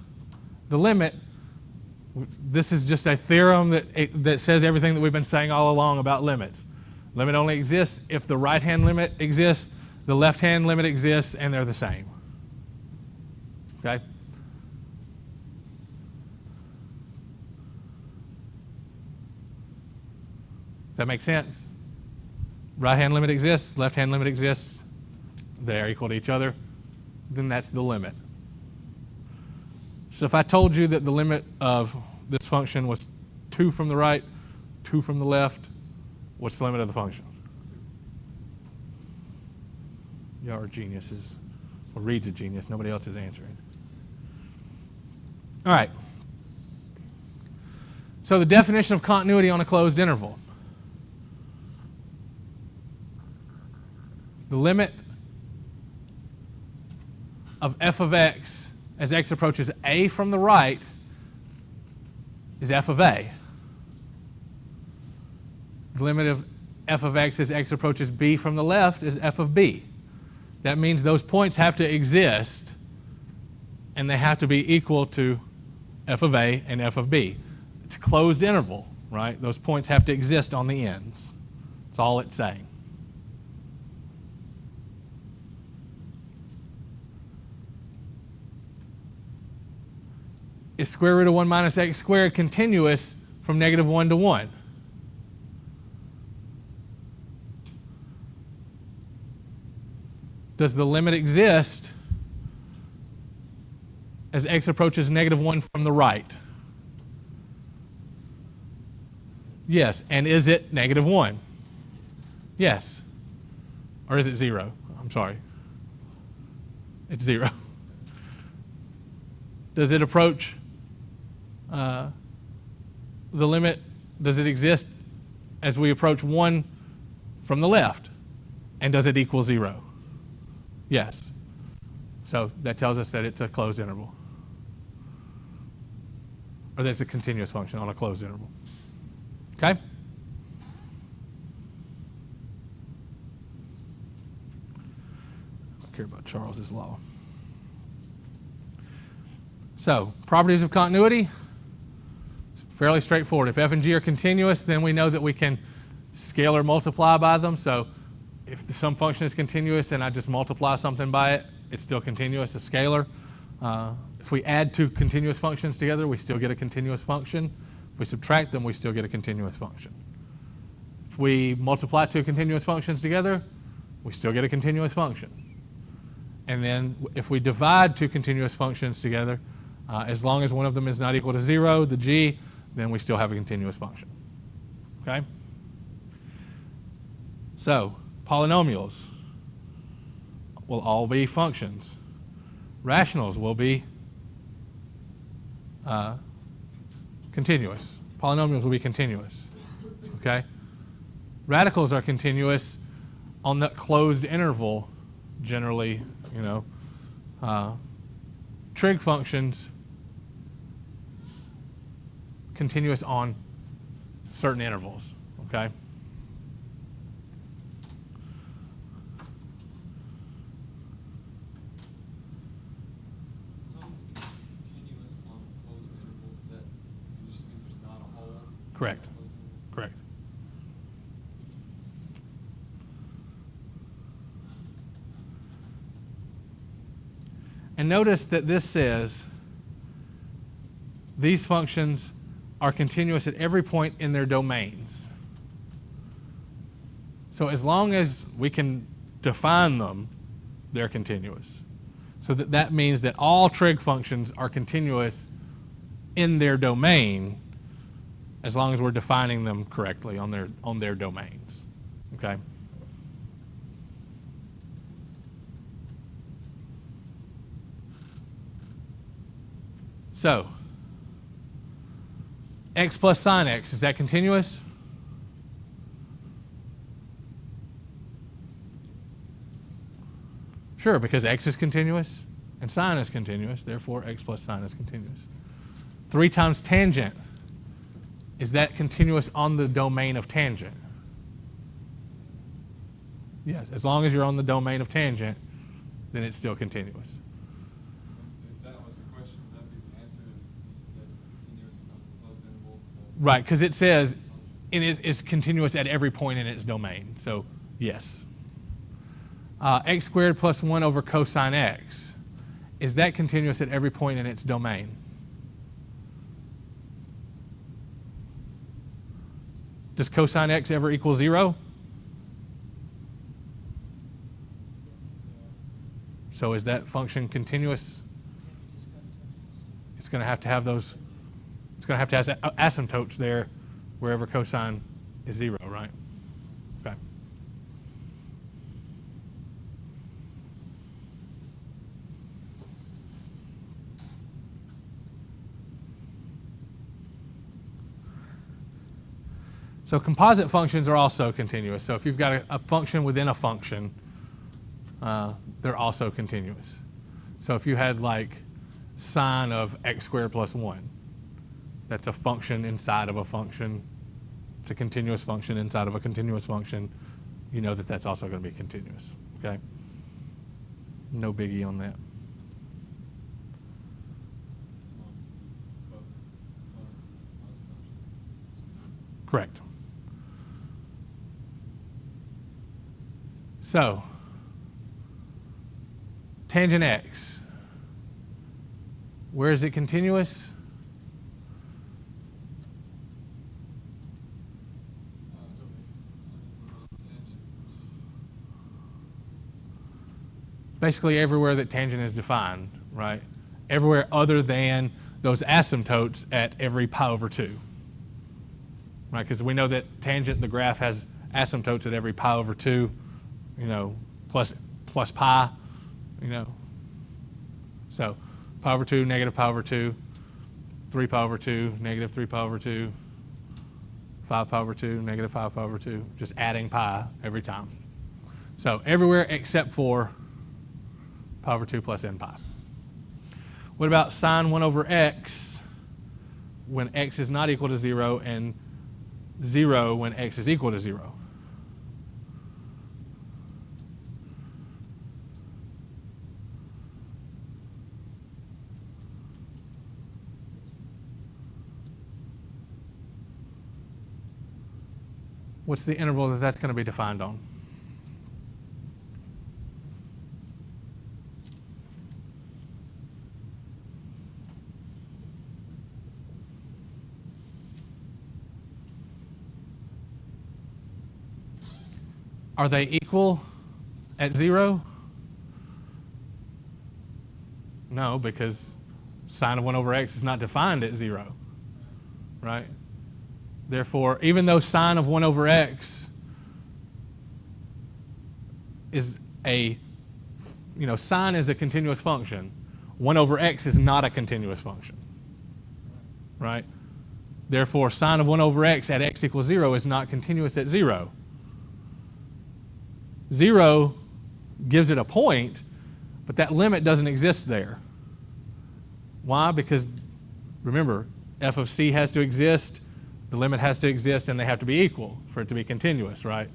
the limit, this is just a theorem that says everything that we've been saying all along about limits. Limit only exists if the right-hand limit exists, the left-hand limit exists, and they're the same. Okay? Does that make sense? Right-hand limit exists, left-hand limit exists, they're equal to each other, then that's the limit. So if I told you that the limit of this function was 2 from the right, 2 from the left, what's the limit of the function? Y'all are geniuses. Well, Reed's a genius. Nobody else is answering. All right. So the definition of continuity on a closed interval. The limit of f of x as x approaches a from the right is f of a. The limit of f of x as x approaches b from the left is f of b. That means those points have to exist, and they have to be equal to f of a and f of b. It's a closed interval, right? Those points have to exist on the ends. That's all it's saying. Is square root of 1 minus x squared continuous from -1 to 1? Does the limit exist as x approaches -1 from the right? Yes. And is it -1? Yes. Or is it 0? I'm sorry. It's 0. Does it approach the limit? Does it exist as we approach 1 from the left? And does it equal 0? Yes. So that tells us that it's a closed interval. Or that it's a continuous function on a closed interval. Okay? I don't care about Charles's law. So, properties of continuity, fairly straightforward. If f and g are continuous, then we know that we can scalar multiply by them. So if some function is continuous and I just multiply something by it, it's still continuous, a scalar. If we add two continuous functions together, we still get a continuous function. If we subtract them, we still get a continuous function. If we multiply two continuous functions together, we still get a continuous function. And then if we divide two continuous functions together, as long as one of them is not equal to 0, the g, then we still have a continuous function. Okay? So, polynomials will all be functions. Rationals will be continuous. Polynomials will be continuous. Okay? Radicals are continuous on that closed interval, generally, trig functions continuous on certain intervals. Okay? Correct. Correct. And notice that this says these functions are continuous at every point in their domains. So as long as we can define them, they're continuous. So that means that all trig functions are continuous in their domain, as long as we're defining them correctly on their domains. Okay? So, x plus sine x, is that continuous? Sure, because x is continuous. And sine is continuous, therefore x plus sine is continuous. 3 times tangent, is that continuous on the domain of tangent? Yes, as long as you're on the domain of tangent, then it's still continuous. If that was a question, would that be the answer? That it's continuous on the closed interval? Right, because it says it's continuous at every point in its domain. So, yes. X squared plus 1 over cosine x. Is that continuous at every point in its domain? Does cosine x ever equal 0? So is that function continuous? It's going to have those, it's going to have asymptotes there wherever cosine is 0, right? Okay. So composite functions are also continuous. So if you've got a function within a function, they're also continuous. So if you had like sine of x squared plus 1, that's a function inside of a function. It's a continuous function inside of a continuous function. You know that that's also going to be continuous. Okay? No biggie on that. Correct. So, tangent x, where is it continuous? Basically everywhere that tangent is defined, right? Everywhere other than those asymptotes at every pi over 2. Right, because we know that tangent, the graph, has asymptotes at every pi over 2, you know, plus pi, you know. So pi over 2, negative pi over 2, 3 pi over 2, negative 3 pi over 2, 5 pi over 2, negative 5 pi over 2, just adding pi every time. So everywhere except for pi over 2 plus n pi. What about sine 1 over x when x is not equal to 0 and 0 when x is equal to 0? What's the interval that that's going to be defined on? Are they equal at 0? No, because sine of 1 over x is not defined at 0, right? Therefore, even though sine of 1 over x is a, you know, sine is a continuous function, 1 over x is not a continuous function, right? Therefore, sine of 1 over x at x equals 0 is not continuous at 0. 0 gives it a point, but that limit doesn't exist there. Why? Because, remember, f of c has to exist, the limit has to exist, and they have to be equal for it to be continuous, right?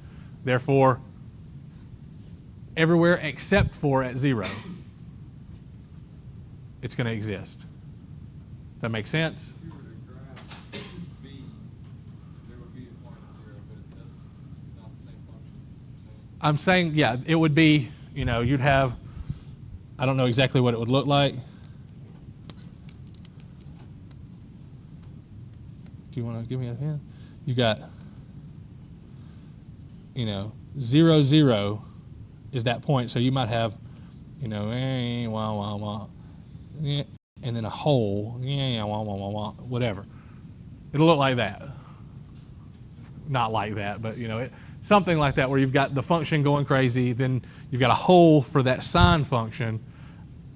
Therefore, everywhere except for at 0, it's going to exist. Does that make sense? If you were to graph b, there would be a point at 0, but that's not the same function. I'm saying, yeah, it would be, you know, you'd have, I don't know exactly what it would look like. Do you want to give me a hand? You got, you know, 0, 0 is that point. So you might have, you know, wah, wah, wah, and then a hole, wah, wah, wah, wah, whatever. It'll look like that. Not like that, but, you know, something like that where you've got the function going crazy, then you've got a hole for that sine function,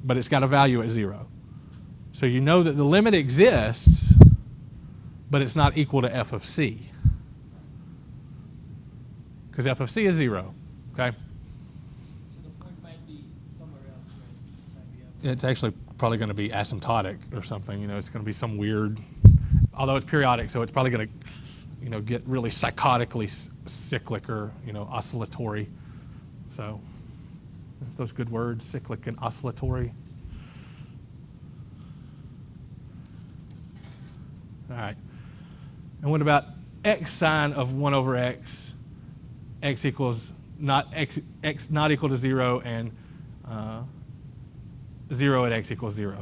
but it's got a value at 0. So you know that the limit exists, but it's not equal to f of c. Because f of c is 0, okay? So the point might be somewhere else, right? It might be up it's actually probably going to be asymptotic or something. It's going to be some weird, although it's periodic, so it's probably going to, get really psychotically cyclic or, oscillatory. So, those good words, cyclic and oscillatory. All right. And what about x sine of 1 over x? X equals x not equal to 0 and 0 at x equals 0.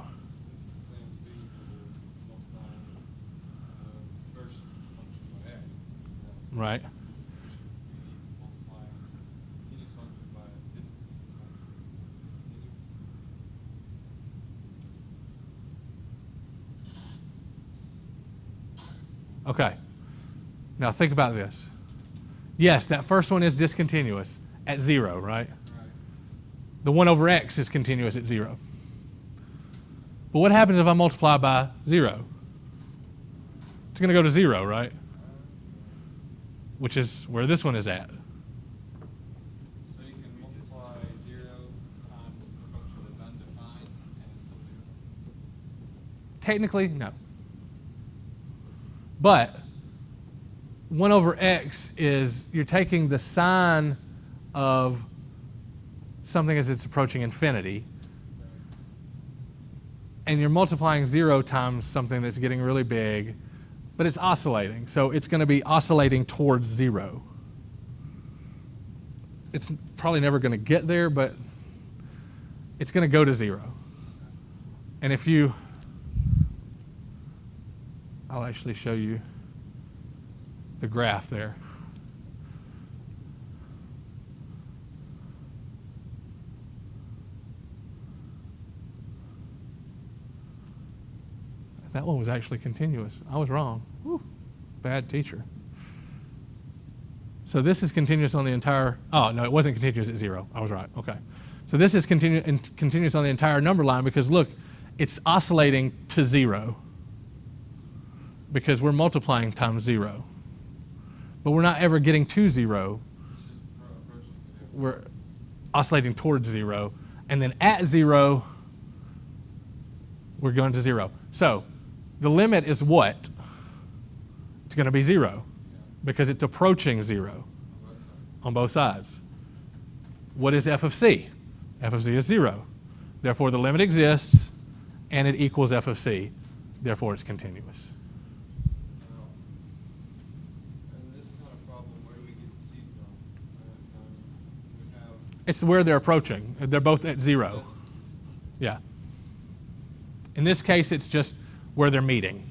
It's the same thing for multiplying the first function by x. Right. Multiplying continuous function by a discontinuous function. It's discontinuous. Okay. Now think about this. Yes, that first one is discontinuous at 0, right? Right. The 1 over x is continuous at 0. But what happens if I multiply by 0? It's going to go to 0, right? Which is where this one is at. So you can multiply 0 times a function that's undefined and it's still 0. Technically, no. But 1 over x is, you're taking the sine of something as it's approaching infinity, and you're multiplying 0 times something that's getting really big, but it's oscillating. So it's going to be oscillating towards 0. It's probably never going to get there, but it's going to go to 0. And if you, I'll actually show you the graph there. That one was actually continuous. I was wrong. Whew, bad teacher. So this is continuous on the entire, oh, no, it wasn't continuous at 0. I was right. Okay. So this is continuous on the entire number line because, look, it's oscillating to 0 because we're multiplying times 0. But we're not ever getting to 0. It's just approaching it. We're oscillating towards 0. And then at 0, we're going to 0. So the limit is what? It's going to be 0 because it's approaching 0 on both sides. What is f of c? F of c is 0. Therefore, the limit exists, and it equals f of c. Therefore, it's continuous. And this kind of problem, where do we get C from? We have It's where they're approaching. They're both at 0. Yeah. In this case, it's just where they're meeting.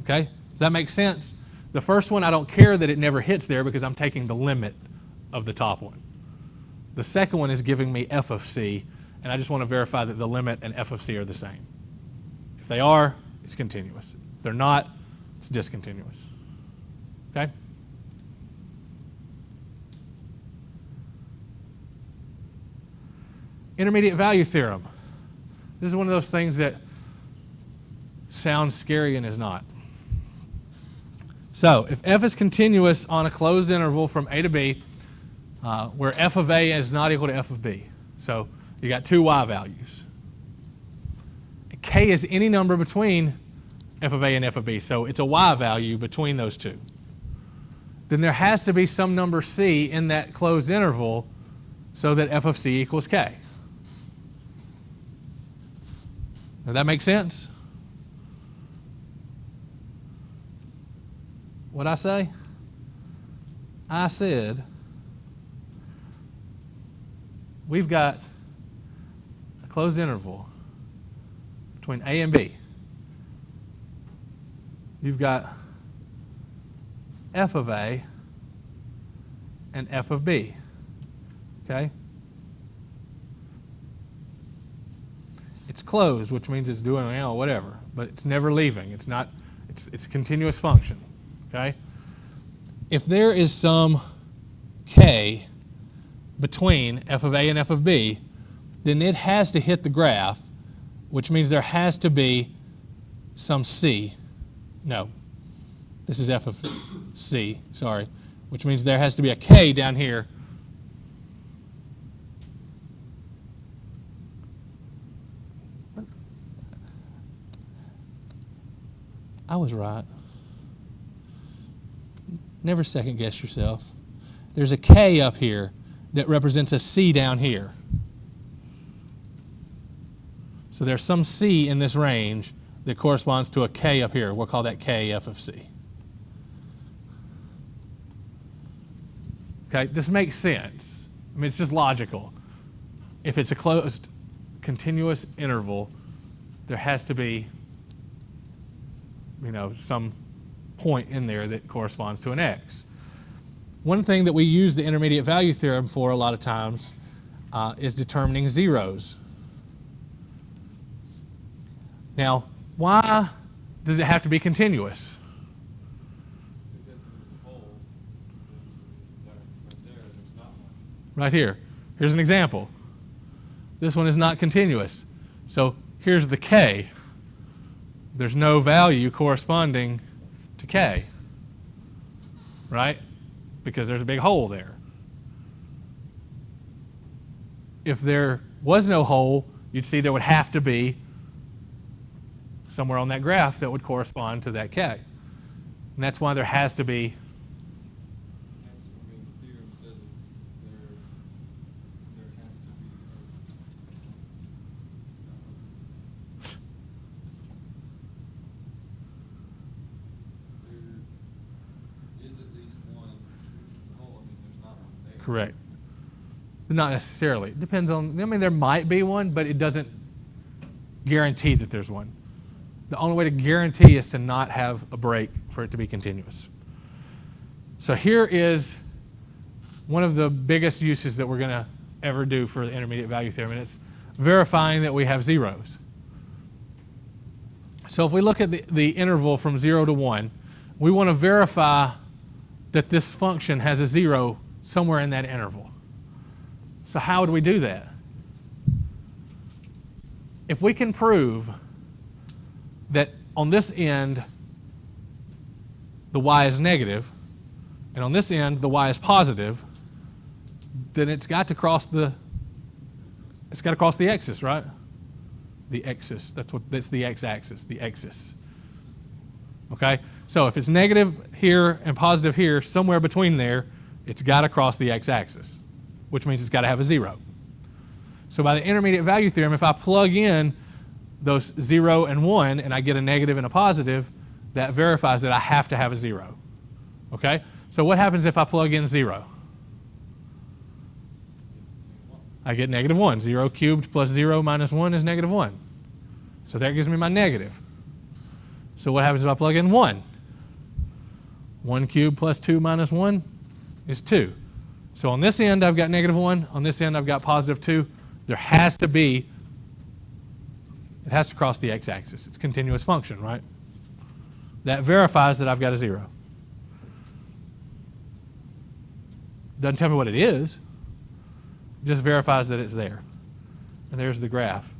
Okay? Does that make sense? The first one, I don't care that it never hits there because I'm taking the limit of the top one. The second one is giving me f of c, and I just want to verify that the limit and f of c are the same. If they are, it's continuous. If they're not, it's discontinuous. Okay? Intermediate value theorem. This is one of those things that sounds scary and is not. So if f is continuous on a closed interval from a to b, where f of a is not equal to f of b. So you got two y values. K is any number between f of a and f of b, so it's a y value between those two. Then there has to be some number c in that closed interval so that f of c equals k. Does that make sense? What'd I say? I said we've got a closed interval between A and B. You've got f of A and f of B. Okay? It's closed, which means it's doing whatever, but it's never leaving. It's not. It's a continuous function. Okay? If there is some k between f of a and f of b, then it has to hit the graph, which means there has to be some c. No, this is f of c, sorry, which means there has to be a k down here I was right. Never second guess yourself. There's a K up here that represents a C down here. So there's some C in this range that corresponds to a K up here. We'll call that K f of C. Okay, this makes sense. I mean, it's just logical. If it's a closed continuous interval, there has to be, some point in there that corresponds to an x. One thing that we use the intermediate value theorem for a lot of times is determining zeros. Now, why does it have to be continuous? Because there's a hole, right there, there's not one. Right here. Here's an example. This one is not continuous. So here's the K. There's no value corresponding to K, right? Because there's a big hole there. If there was no hole, you'd see there would have to be somewhere on that graph that would correspond to that K. And that's why there has to be. That's, the theorem says that there has to be. There is at least one hole. There's not one there. Correct. Not necessarily. It depends on, there might be one, but it doesn't guarantee that there's one. The only way to guarantee is to not have a break for it to be continuous. So here is one of the biggest uses that we're going to ever do for the intermediate value theorem, and it's verifying that we have zeros. So if we look at the interval from 0 to 1, we want to verify that this function has a 0 somewhere in that interval. So how would we do that? If we can prove that on this end the y is negative, and on this end the y is positive, then it's got to cross the axis, right? The axis. That's the x-axis, the axis. Okay? So if it's negative here and positive here, somewhere between there, it's got to cross the x-axis, which means it's got to have a 0. So by the intermediate value theorem, if I plug in those 0 and 1 and I get a negative and a positive, that verifies that I have to have a 0. Okay? So what happens if I plug in 0? I get negative 1. 0 cubed plus 0 minus 1 is negative 1. So that gives me my negative. So what happens if I plug in 1? 1 cubed plus 2 minus 1 is 2. So on this end I've got negative 1. On this end I've got positive 2. There has to be, it has to cross the x-axis. It's a continuous function, right? That verifies that I've got a 0. Doesn't tell me what it is. It just verifies that it's there. And there's the graph.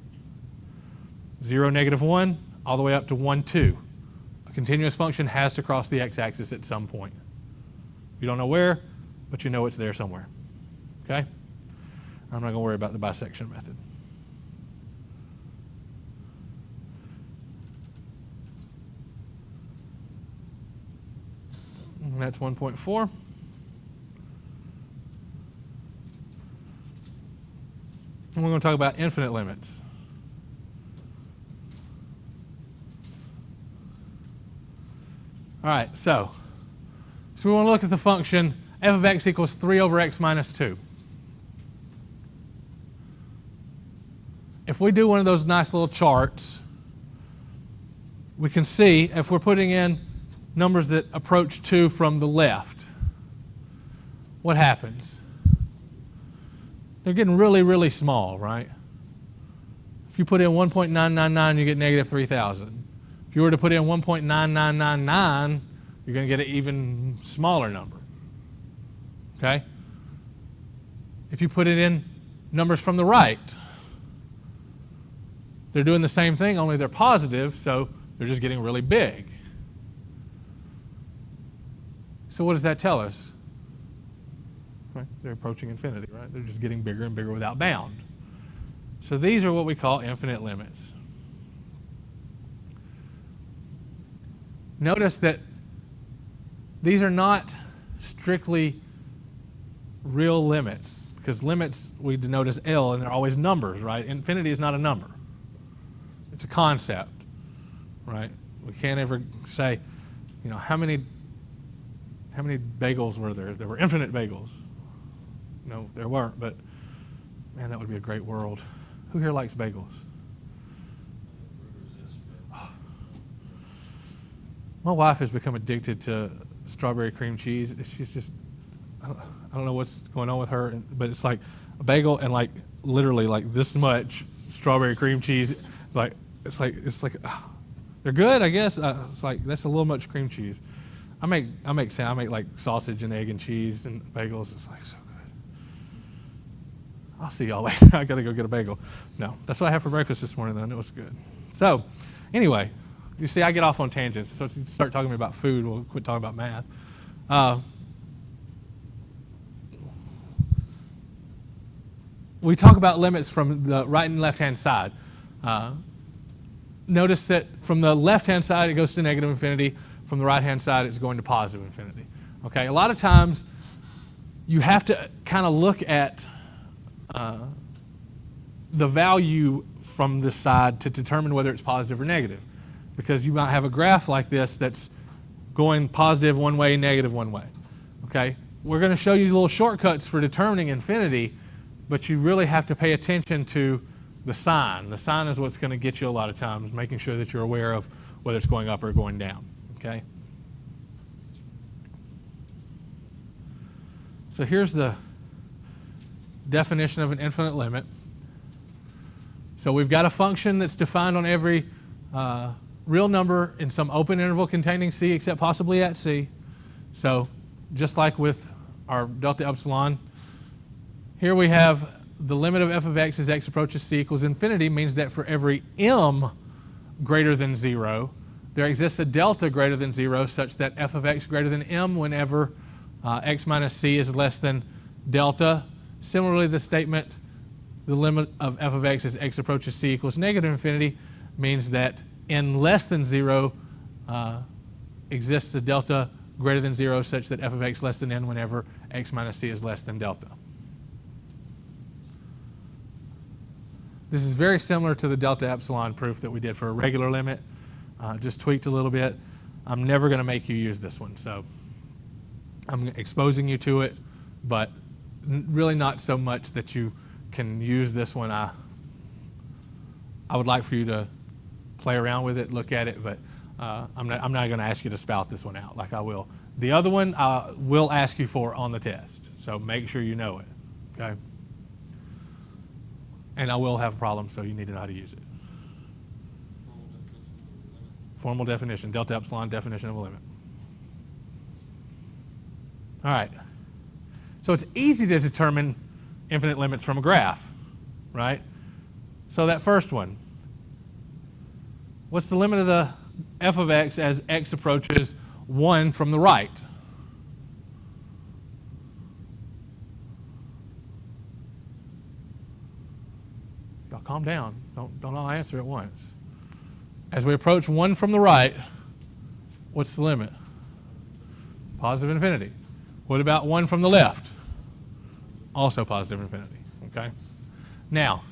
0, negative 1, all the way up to 1, 2. A continuous function has to cross the x-axis at some point. You don't know where, but you know it's there somewhere. Okay? I'm not going to worry about the bisection method. And that's 1.4. And we're going to talk about infinite limits. All right, so we want to look at the function f of x equals 3 over x minus 2. If we do one of those nice little charts, we can see if we're putting in numbers that approach 2 from the left, what happens? They're getting really, really small, right? If you put in 1.999, you get negative 3,000. If you were to put in 1.9999, you're going to get an even smaller number. Okay? If you put it in numbers from the right, they're doing the same thing, only they're positive, so they're just getting really big. So what does that tell us? Right? They're approaching infinity, right? They're just getting bigger and bigger without bound. So these are what we call infinite limits. notice that these are not strictly real limits, because limits we denote as L, and they're always numbers, right? Infinity is not a number. It's a concept, right? We can't ever say, you know, how many bagels were there? There were infinite bagels. No, there weren't, but man, that would be a great world. Who here likes bagels? My wife has become addicted to strawberry cream cheese. She's just, I don't know what's going on with her, but it's like a bagel and like literally like this much strawberry cream cheese. It's like they're good, I guess. It's like that's a little much cream cheese. I make like sausage and egg and cheese and bagels. It's like so good. I'll see y'all later. I gotta go get a bagel. No, that's what I had for breakfast this morning. Though, and it was good. So, anyway, you see, I get off on tangents. So if you start talking to me about food, we'll quit talking about math. We talk about limits from the right and left-hand side. Notice that from the left-hand side, it goes to negative infinity. From the right-hand side, it's going to positive infinity. Okay, a lot of times you have to kind of look at the value from this side to determine whether it's positive or negative, because you might have a graph like this that's going positive one way, negative one way. Okay, we're going to show you little shortcuts for determining infinity, but you really have to pay attention to the sign. The sign is what's going to get you a lot of times, making sure that you're aware of whether it's going up or going down. Okay. So here's the definition of an infinite limit. So we've got a function that's defined on every real number in some open interval containing c except possibly at c. So just like with our delta epsilon, here we have the limit of f of x as x approaches c equals infinity, means that for every m greater than 0, there exists a delta greater than 0 such that f of x greater than m whenever x minus c is less than delta. Similarly, the statement, the limit of f of x as x approaches c equals negative infinity, means that in less than 0 exists a delta greater than 0 such that f of x less than n whenever x minus c is less than delta. This is very similar to the delta epsilon proof that we did for a regular limit, just tweaked a little bit. I'm never going to make you use this one, so I'm exposing you to it, but really not so much that you can use this one. I would like for you to play around with it, look at it, but I'm not going to ask you to spout this one out like I will. The other one I will ask you for on the test, so make sure you know it, okay? And I will have problems, so you need to know how to use it. Formal definition, delta epsilon definition of a limit. All right. So it's easy to determine infinite limits from a graph, right? So that first one, what's the limit of the f of x as x approaches 1 from the right? Y'all calm down. Don't all answer at once. As we approach 1 from the right, what's the limit? Positive infinity. What about 1 from the left? Also positive infinity. Okay. Now,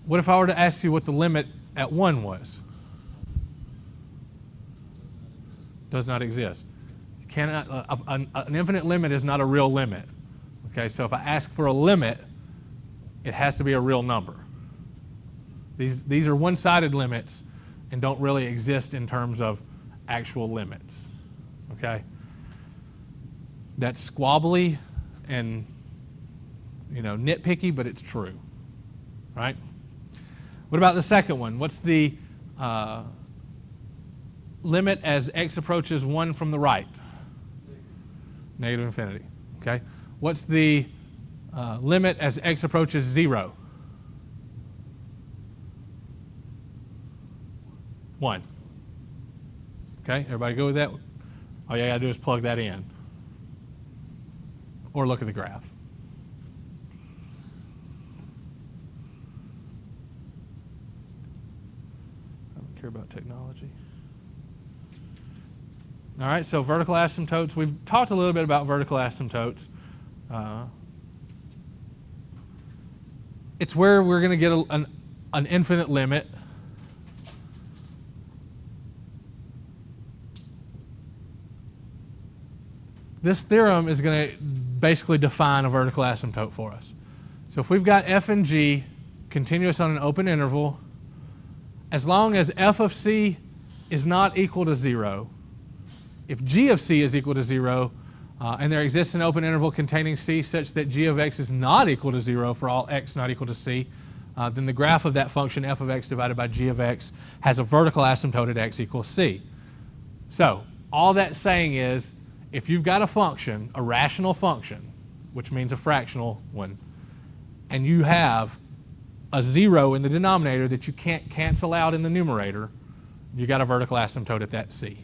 what if I were to ask you what the limit at 1 was? Does not exist. You cannot. An infinite limit is not a real limit. Okay. So if I ask for a limit, it has to be a real number. These are one-sided limits and don't really exist in terms of actual limits. Okay? That's squabbly and nitpicky, but it's true. Right? What about the second one? What's the limit as x approaches 1 from the right? Negative infinity. Okay? What's the limit as x approaches 0? 1. Okay, everybody go with that? All you gotta do is plug that in. Or look at the graph. I don't care about technology. All right, so vertical asymptotes. We've talked a little bit about vertical asymptotes. It's where we're going to get an infinite limit. This theorem is going to basically define a vertical asymptote for us. So if we've got f and g continuous on an open interval, as long as f of c is not equal to 0, if g of c is equal to 0, and there exists an open interval containing c such that g of x is not equal to 0 for all x not equal to c, then the graph of that function f of x divided by g of x has a vertical asymptote at x equals c. So all that's saying is, if you've got a function, a rational function, which means a fractional one, and you have a 0 in the denominator that you can't cancel out in the numerator, you got a vertical asymptote at that c.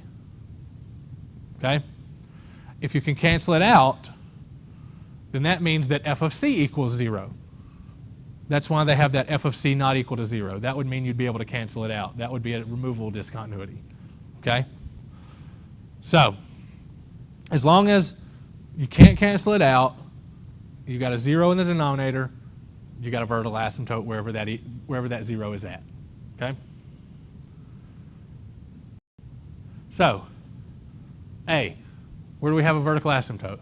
Okay? If you can cancel it out, then that means that f of c equals 0. That's why they have that f of c not equal to 0. That would mean you'd be able to cancel it out. That would be a removable discontinuity. Okay? So, as long as you can't cancel it out, you got a 0 in the denominator, you got a vertical asymptote wherever that 0 is at. Okay? So, A, where do we have a vertical asymptote?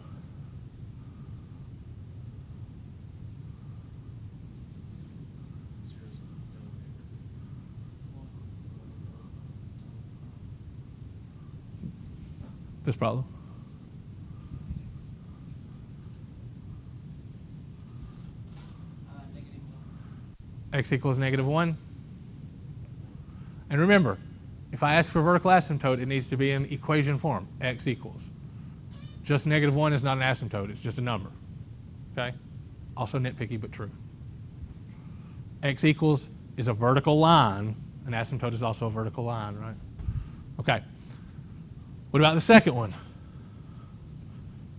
This problem? X equals -1. And remember, if I ask for vertical asymptote, it needs to be in equation form. X equals. Just -1 is not an asymptote. It's just a number. Okay? Also nitpicky, but true. X equals is a vertical line. An asymptote is also a vertical line, right? Okay. What about the second one?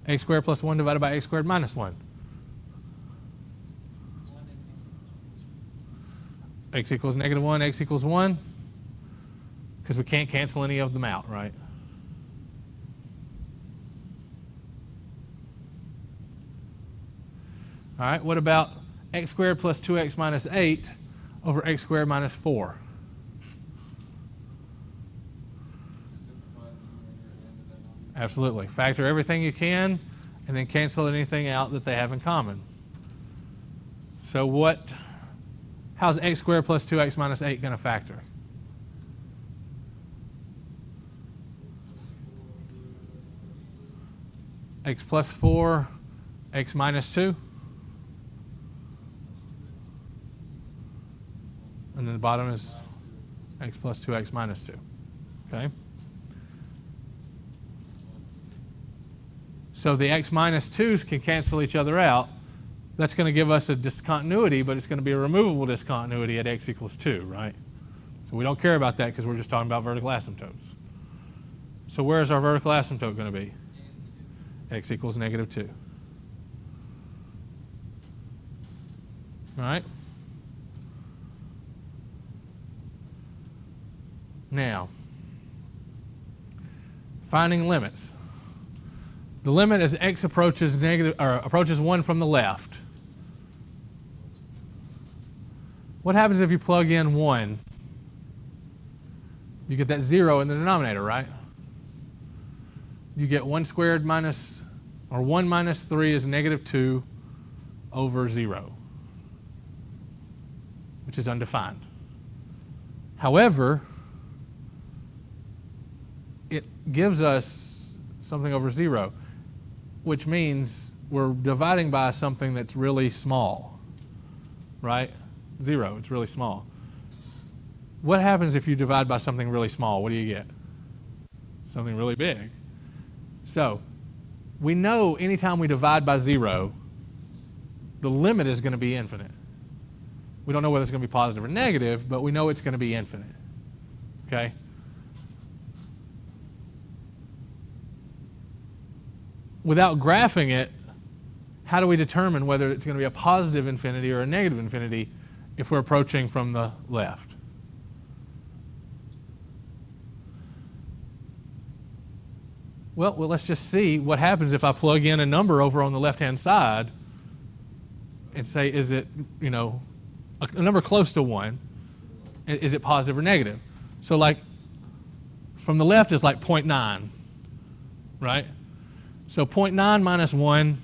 X squared plus 1 divided by x squared minus 1. X equals -1, x equals 1, because we can't cancel any of them out, right? All right, what about x squared plus 2x minus 8 over x squared minus 4? Absolutely. Factor everything you can, and then cancel anything out that they have in common. So how's x squared plus 2x minus 8 going to factor? X plus 4, x minus 2. And then the bottom is x plus 2x minus 2. Okay? So the x minus 2's can cancel each other out. That's going to give us a discontinuity, but it's going to be a removable discontinuity at x equals 2, right? So we don't care about that because we're just talking about vertical asymptotes. So where is our vertical asymptote going to be? X equals -2. All right? Now, finding limits. The limit as x approaches approaches 1 from the left. What happens if you plug in 1? You get that 0 in the denominator, right? You get 1 squared minus, or 1 minus 3 is -2 over 0, which is undefined. However, it gives us something over 0, which means we're dividing by something that's really small, right? 0, it's really small. What happens if you divide by something really small? What do you get? Something really big. So we know anytime we divide by 0, the limit is going to be infinite. We don't know whether it's going to be positive or negative, but we know it's going to be infinite. Okay? Without graphing it, how do we determine whether it's going to be a positive infinity or a negative infinity if we're approaching from the left? Well, let's just see what happens if I plug in a number over on the left-hand side and say, is it, you know, a number close to 1? Is it positive or negative? So like from the left is like 0.9, right? So 0.9 minus 1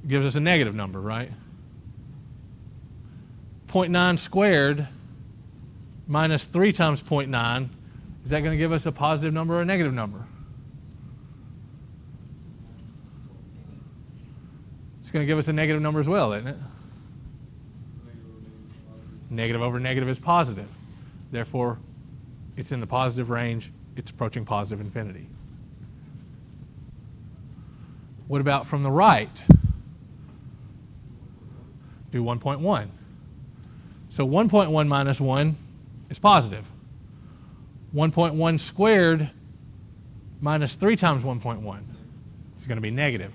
gives us a negative number, right? 0.9 squared minus 3 times 0.9, is that going to give us a positive number or a negative number? It's going to give us a negative number as well, isn't it? Negative over negative is positive. Therefore, it's in the positive range. It's approaching positive infinity. What about from the right? Do 1.1. So 1.1 minus 1 is positive. 1.1 squared minus 3 times 1.1 is going to be negative.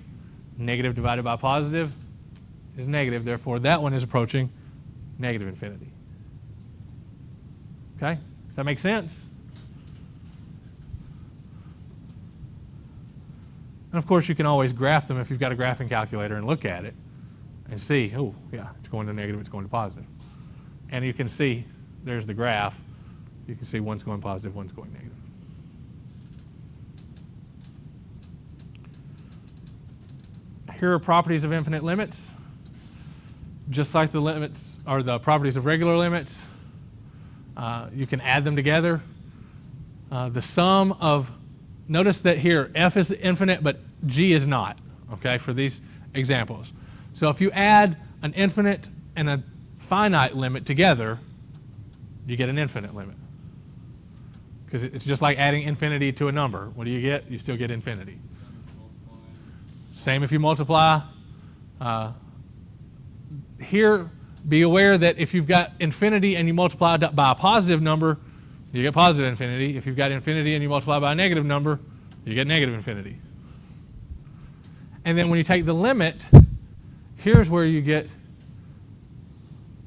Negative divided by positive is negative. Therefore, that one is approaching negative infinity. Okay? Does that make sense? And of course, you can always graph them if you've got a graphing calculator and look at it and see, oh, yeah, it's going to negative, it's going to positive. And you can see, there's the graph. You can see one's going positive, one's going negative. Here are properties of infinite limits. Just like the limits are the properties of regular limits, you can add them together. The sum of, notice that here f is infinite but g is not, okay, for these examples. So if you add an infinite and a finite limit together, you get an infinite limit. Because it's just like adding infinity to a number. What do you get? You still get infinity. Same if you multiply. Here, be aware that if you've got infinity and you multiply it by a positive number, you get positive infinity. If you've got infinity and you multiply by a negative number, you get negative infinity. And then when you take the limit, here's where you get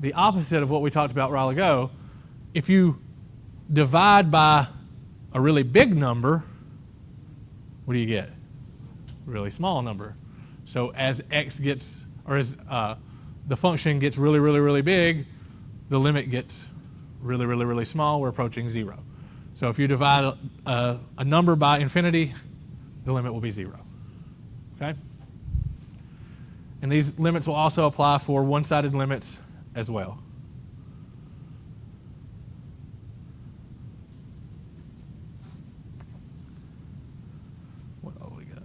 the opposite of what we talked about a while ago. If you divide by a really big number, what do you get? A really small number. So as x gets, or as the function gets really, really, really big, the limit gets really, really, really small. We're approaching 0. So if you divide a number by infinity, the limit will be 0. Okay? And these limits will also apply for one-sided limits as well. What all we got?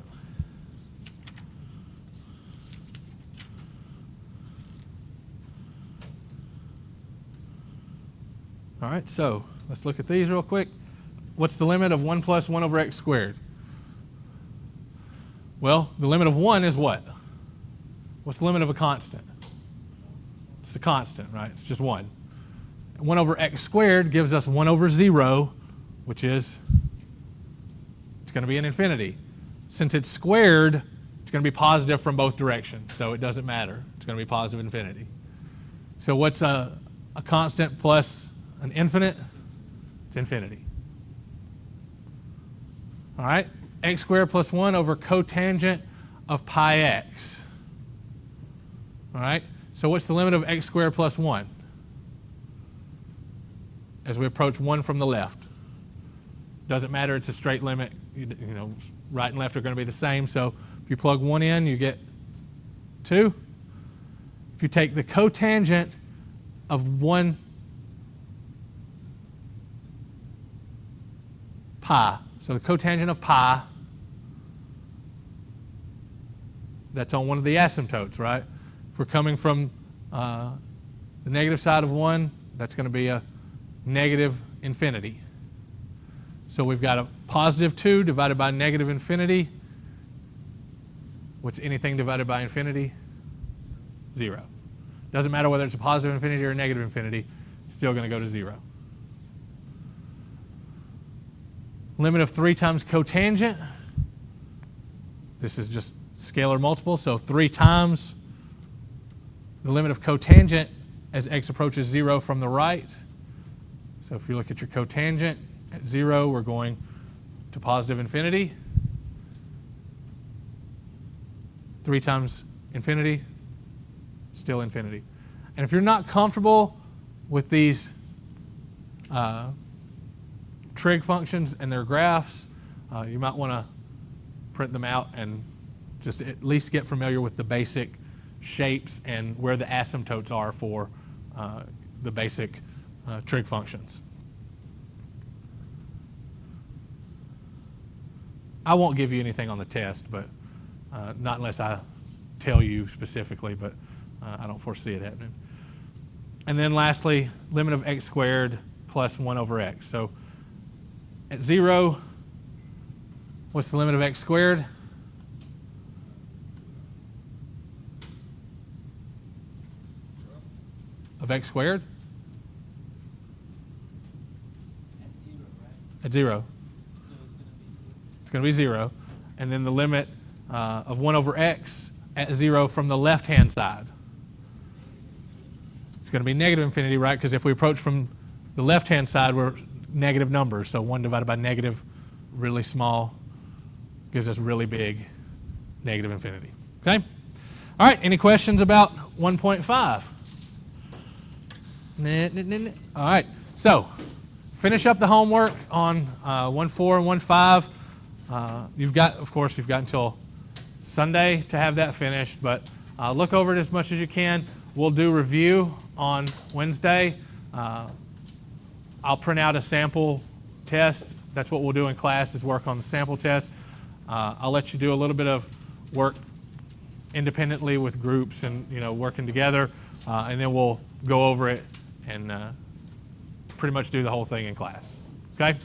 All right, so let's look at these real quick. What's the limit of 1 plus 1 over x squared? Well, the limit of 1 is what? What's the limit of a constant? It's a constant, right? It's just 1. 1 over x squared gives us 1 over 0, which is, it's going to be an infinity. Since it's squared, it's going to be positive from both directions, so it doesn't matter. It's going to be positive infinity. So what's a constant plus an infinite? It's infinity. All right? X squared plus 1 over cotangent of pi x. All right? So what's the limit of x squared plus 1? As we approach 1 from the left. Doesn't matter, it's a straight limit. You know, right and left are going to be the same. So if you plug 1 in, you get 2. If you take the cotangent of 1 pi, so the cotangent of pi, that's on one of the asymptotes, right? If we're coming from the negative side of 1, that's going to be a negative infinity. So we've got a positive 2 divided by negative infinity. What's anything divided by infinity? 0. Doesn't matter whether it's a positive infinity or a negative infinity, it's still going to go to 0. Limit of 3 times cotangent. This is just scalar multiple, so 3 times the limit of cotangent as x approaches 0 from the right. So if you look at your cotangent at 0, we're going to positive infinity. 3 times infinity, still infinity. And if you're not comfortable with these trig functions and their graphs, you might want to print them out and just at least get familiar with the basic shapes and where the asymptotes are for the basic trig functions. I won't give you anything on the test, but not unless I tell you specifically, but I don't foresee it happening. And then lastly, limit of x squared plus 1 over x. So at 0, what's the limit of x squared? Of x squared? At 0, right? At 0. So it's going to be 0. It's going to be 0. And then the limit of 1 over x at 0 from the left-hand side. It's going to be negative infinity, right? Because if we approach from the left-hand side, we're negative numbers. So 1 divided by negative, really small, gives us really big negative infinity. Okay? All right, any questions about 1.5? All right, so finish up the homework on 1.4 and 1.5. You've got until Sunday to have that finished, but look over it as much as you can. We'll do review on Wednesday. I'll print out a sample test. That's what we'll do in class, is work on the sample test. I'll let you do a little bit of work independently with groups and working together, and then we'll go over it and pretty much do the whole thing in class. Okay?